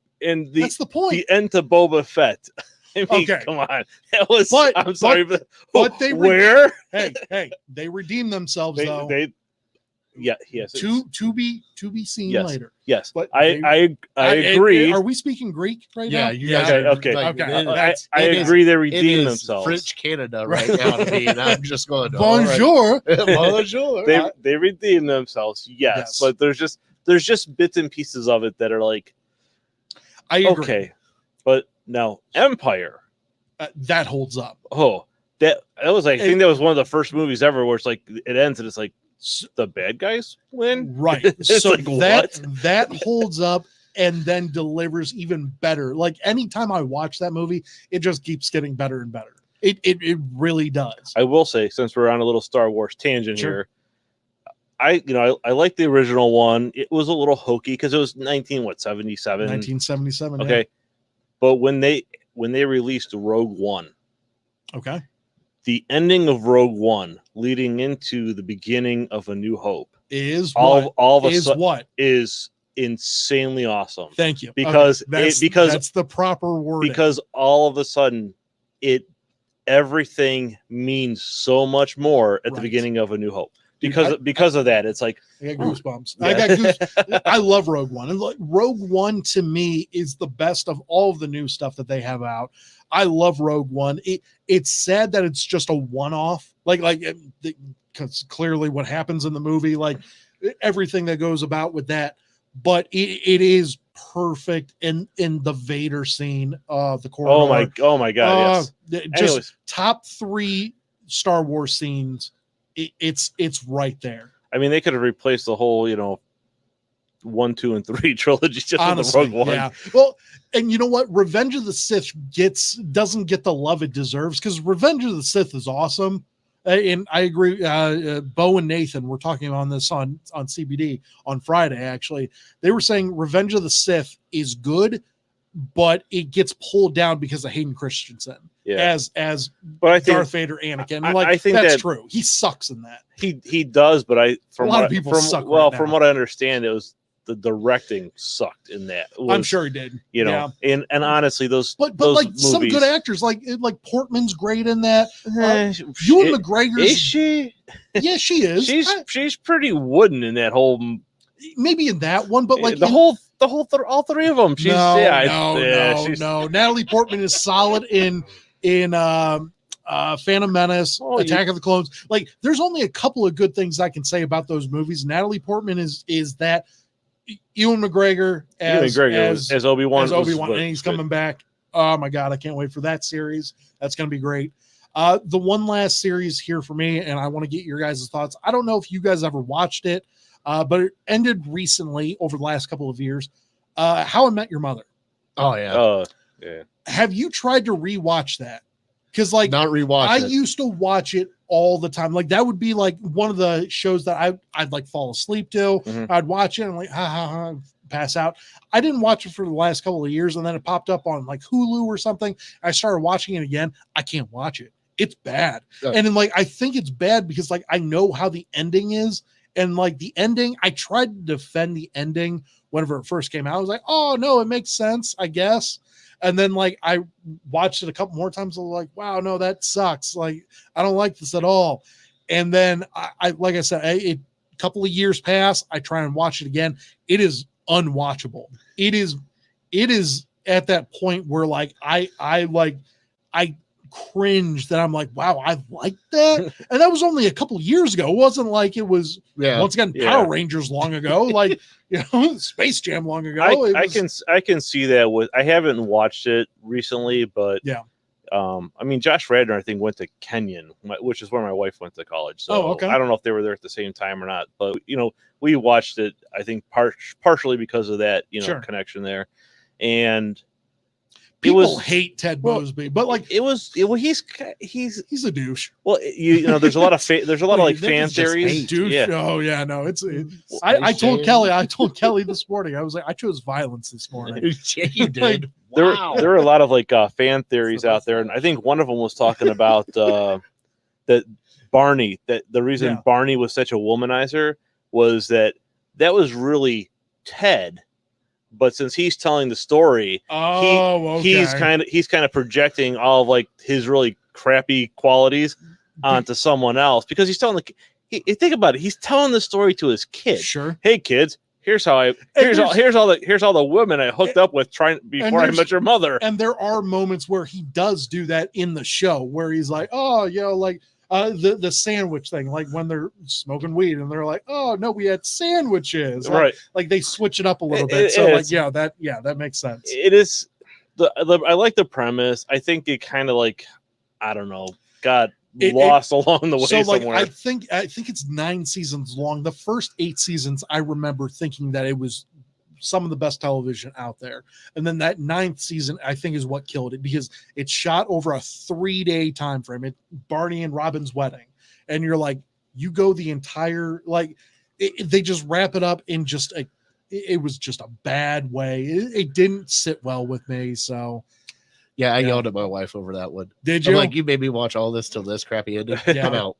that's the point. The end to Boba Fett. I mean, come on. That was. I'm sorry, but they where? Hey, they redeemed themselves though. Yes. To be seen later. Yes, but I agree. Are we speaking Greek right now? Yeah, you guys are. Okay. I agree. They redeem themselves. French Canada right now to me, and I'm just going. Bonjour, bonjour. They redeem themselves. Yes, but there's just bits and pieces of it that are like, I agree. Okay, but now Empire, that holds up. Oh, that was I think that was one of the first movies ever where it's like it ends and it's like, the bad guys win, right? So that holds up and then delivers even better. Anytime I watch that movie, it just keeps getting better and better. It really does. I will say, since we're on a little Star Wars tangent here, I like the original one. It was a little hokey because it was 1977. Okay, but when they released Rogue One, okay. The ending of Rogue One, leading into the beginning of A New Hope, is insanely awesome. Thank you. Because that's the proper word. Because all of a sudden, everything means so much more at the beginning of A New Hope. Because of that, it's like I got goosebumps. Yeah. I got goosebumps. I love Rogue One, and Rogue One to me is the best of all of the new stuff that they have out. I love Rogue One. It's sad that it's just a one-off, because clearly what happens in the movie, everything that goes about with that, but it is perfect in the Vader scene, the corridor. Oh my God! Yes. Just top 3 Star Wars scenes. It's right there. I mean, they could have replaced the whole, 1, 2, and 3 trilogy just with the Rogue One. Yeah. Well, and you know what? Revenge of the Sith doesn't get the love it deserves, because Revenge of the Sith is awesome. And I agree. Bo and Nathan were talking on this on CBD on Friday. Actually, they were saying Revenge of the Sith is good, but it gets pulled down because of Hayden Christensen as but I think, Darth Vader Anakin. I think that's true. He sucks in that. He does, but from what I understand, it was the directing sucked in that. I'm sure he did. And honestly, those movies, some good actors like Portman's great in that. Ewan McGregor is she? Yeah, she is. She's pretty wooden in that whole. Maybe in that one, but all 3 of them. No. Natalie Portman is solid in Phantom Menace, Attack of the Clones. There's only a couple of good things I can say about those movies. Natalie Portman is that. Ewan McGregor as Obi-Wan, and he's coming back. Oh my God, I can't wait for that series. That's going to be great. The one last series here for me, and I want to get your guys' thoughts. I don't know if you guys ever watched it, but it ended recently over the last couple of years. How I Met Your Mother. Oh yeah. Yeah. Have you tried to rewatch that? Because like not rewatch I it. used to watch it all the time. Like that would be like one of the shows that I'd like fall asleep to. Mhm. I'd watch it and like pass out. I didn't watch it for the last couple of years, and then it popped up on like Hulu or something. I started watching it again. I can't watch it. It's bad. And then like I think it's bad because like I know how the ending is. And like the ending, I tried to defend the ending whenever it first came out. I was like, oh no, it makes sense, I guess. And then like I watched it a couple more times. I was like, wow, no, that sucks. Like I don't like this at all. And then I like I said, a couple of years pass. I try and watch it again. It is unwatchable. It is at that point where like I cringe that I'm like, wow, I like that. And that was only a couple years ago. It wasn't like it was once again Power Rangers long ago, like Space Jam long ago. I can see that with I haven't watched it recently, but I mean Josh Radnor I think went to Kenyon, which is where my wife went to college. So I don't know if they were there at the same time or not, but we watched it I think partially because of that connection there. And people hate Ted Mosby, but like he's a douche. Well, there's a lot of like fan theories. Douche. Yeah. Oh yeah, no, it's I told Kelly this morning. I was like, I chose violence this morning. Yeah, you did. There are a lot of like fan theories out there, and I think one of them was talking about that Barney. That the reason Barney was such a womanizer was that was really Ted. But since he's telling the story, he's kind of projecting all of like his really crappy qualities onto someone else because he's telling think about it, he's telling the story to his kids. Sure. Hey kids, here's all the women I hooked up with before I met your mother. And there are moments where he does do that in the show where he's like, like the sandwich thing, like when they're smoking weed and they're like, oh no, we had sandwiches, right? Like they switch it up a little bit. So like, that makes sense. It is I like the premise. I think it kind of like, I don't know, got lost along the way somewhere. I think it's 9 seasons long. The first 8 seasons, I remember thinking that it was some of the best television out there. And then that 9th season, I think, is what killed it because it's shot over a 3-day time frame. Barney and Robin's wedding. And you're like, you go the entire, like, they just wrap it up in just it was just a bad way. It didn't sit well with me. So yeah, I yelled at my wife over that one. Did you? I'm like, you made me watch all this till this crappy ending. Come out.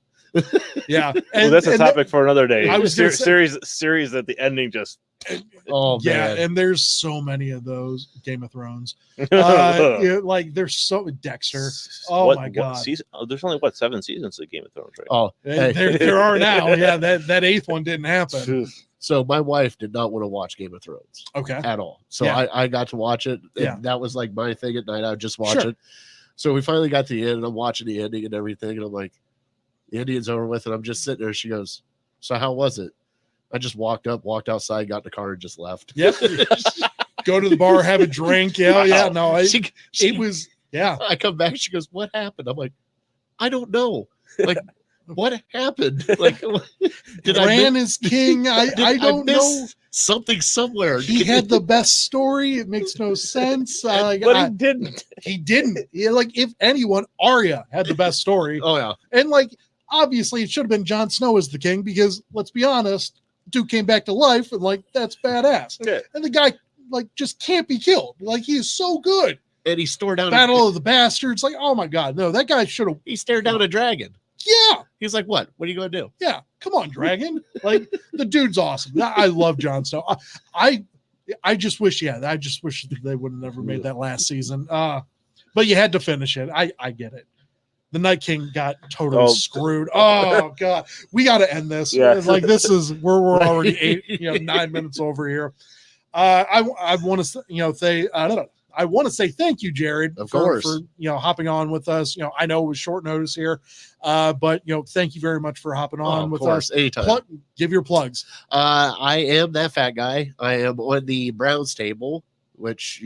Yeah. Well, that's a topic for another day. I was series that the ending just man. And there's so many of those Game of Thrones. Like there's so Dexter. My god. There's only 7 seasons of Game of Thrones, right? Oh, there are now. Yeah, that 8th one didn't happen. So my wife did not want to watch Game of Thrones. Okay. At all. So I got to watch it. And that was like my thing at night. I would just watch it. So we finally got to the end and I'm watching the ending and everything. And I'm like, the ending's over with. And I'm just sitting there. She goes, so how was it? I just walked outside, got in the car, and just left. Yep. Go to the bar, have a drink. Yeah. No, it was. I come back. She goes, what happened? I'm like, I don't know. Like, what happened? Like, did Bran is king? I don't know. Something somewhere. He had the best story. It makes no sense. But he didn't. He didn't. Yeah, like, if anyone, Arya had the best story. Oh, yeah. And, like, obviously, it should have been Jon Snow as the king because, let's be honest, dude came back to life and, like, that's badass. Yeah. And the guy, like, just can't be killed. Like, he is so good. And he stared down Battle of the Bastards. Like, oh, my God. No, that guy should have. He stared down a dragon. Yeah. He's like, what? What are you going to do? Yeah. Come on, dragon. Like, the dude's awesome. I love Jon Snow. I just wish, I just wish that they would have never made that last season. But you had to finish it. I get it. The Night King got totally screwed. Oh God, we got to end this. Yeah. Like this is we're already 9 minutes over here. I want to say I want to say thank you, Jared, of course, for hopping on with us. I know it was short notice here, but thank you very much for hopping on with us. Anytime. Give your plugs. I am that fat guy. I am on the Browns table, which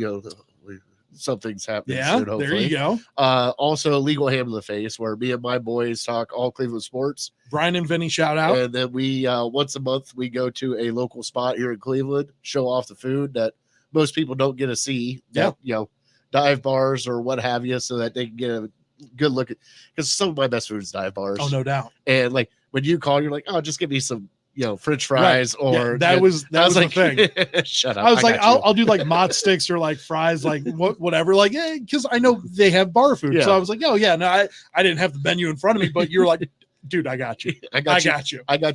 something's happening. Yeah, soon, there you go. Also, Legal Ham in the Face, where me and my boys talk all Cleveland sports. Brian and Vinny, shout out. And then we once a month we go to a local spot here in Cleveland, show off the food that most people don't get to see. That, dive bars or what have you, so that they can get a good look at. Because some of my best food is dive bars. Oh, no doubt. And like when you call, you're like, oh, just give me some, French fries or that was like, the thing. Shut up. I was like, I'll do like mott sticks or like fries, like whatever. Like, because I know they have bar food. Yeah. So I was like, oh yeah, no, I didn't have the menu in front of me, but you're like, dude, I got you. I got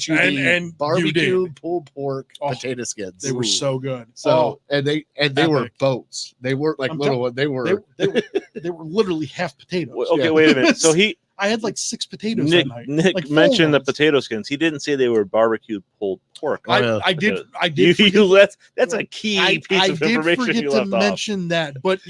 you. And barbecue pulled pork potato skins. They were so good. So and they were boats. They weren't like little ones. They were literally half potatoes. Okay, wait a minute. So I had like 6 potatoes Nick, that night. Nick like mentioned the potato skins. He didn't say they were barbecued pulled pork. I did. That's a key piece of information. I did forget you to left mention that, but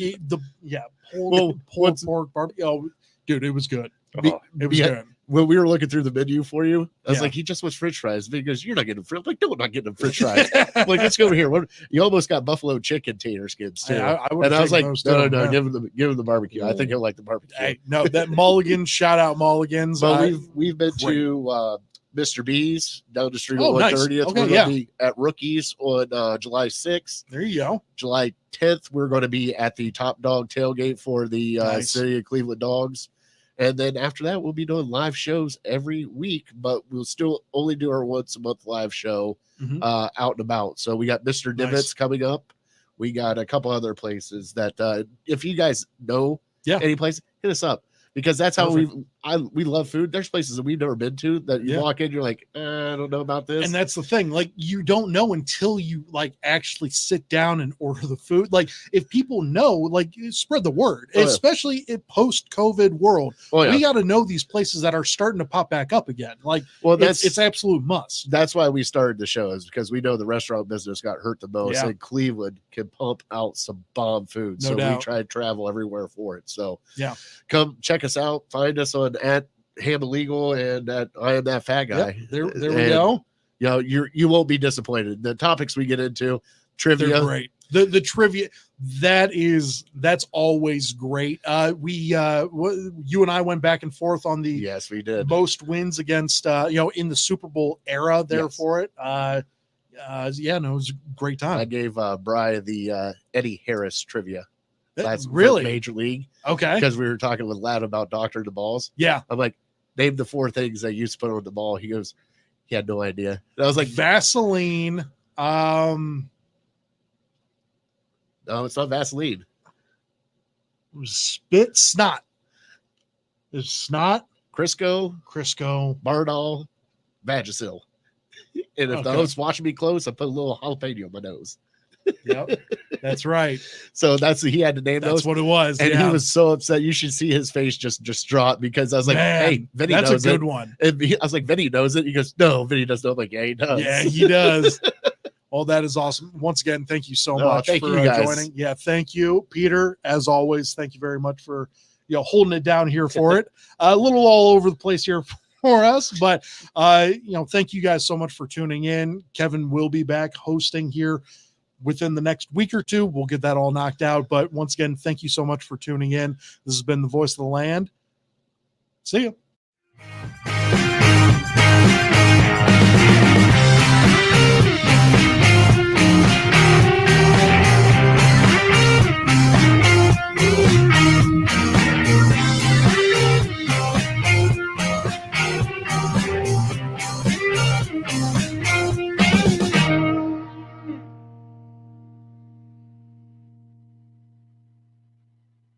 pulled pork barbecue. Oh, dude, it was good. It was good. When we were looking through the menu for you, I was like, he just wants French fries. He goes, you're not getting French. I'm like, no, I'm not getting them French fries. I'm like, let's go over here. You almost got buffalo chicken tater skins too. I was like, no, give him the barbecue. I think he'll like the barbecue. Hey, no, that Mulligan, shout out Mulligan's. But we've been to Mr. B's down the street on 130th. Okay, we're going to be at Rookies on July 6th. There you go. July 10th, we're going to be at the Top Dog tailgate for the City of Cleveland Dogs. And then after that, we'll be doing live shows every week, but we'll still only do our once a month live show out and about. So we got Mr. Divots coming up. We got a couple other places that if you guys know any place, hit us up. Because that's how we love food. There's places that we've never been to that you walk in, you're like, I don't know about this. And that's the thing. Like, you don't know until you like actually sit down and order the food. Like, if people know, like, spread the word, especially in post-COVID world. We got to know these places that are starting to pop back up again. Like, it's absolute must. That's why we started the show, is because we know the restaurant business got hurt the most, and Cleveland can pump out some bomb food. We try to travel everywhere for it. So come check us out. Find us on at Ham Illegal and at I Am That Fat Guy. There we go. You won't be disappointed. The topics we get into, trivia, they're great. The trivia that's always great. You and I went back and forth on the we did most wins against in the Super Bowl era there for it. It was a great time. I gave Bri the Eddie Harris trivia. Really? Major League. Okay. Because we were talking with Lad about doctoring the balls. Yeah. I'm like, name the 4 things they used to put on the ball. He goes, he had no idea. And I was like, Vaseline. No, it's not Vaseline. Spit, snot. There's snot. Crisco. Bardol. Vagisil. And if the host watching me close, I put a little jalapeno on my nose. Yep, that's right. So he had to name those. That's what it was. And he was so upset. You should see his face just drop, because I was like, hey, Vinny knows it. That's a good one. And I was like, Vinny knows it. He goes, no, Vinny doesn't know. I'm like, yeah, he does. Yeah, he does. Well, that is awesome. Once again, thank you so much for joining. Yeah, thank you, Peter. As always, thank you very much for holding it down here for it. A little all over the place here for us, but thank you guys so much for tuning in. Kevin will be back hosting here within the next week or two. We'll get that all knocked out. But once again, thank you so much for tuning in. This has been the Voice of the Land. See you.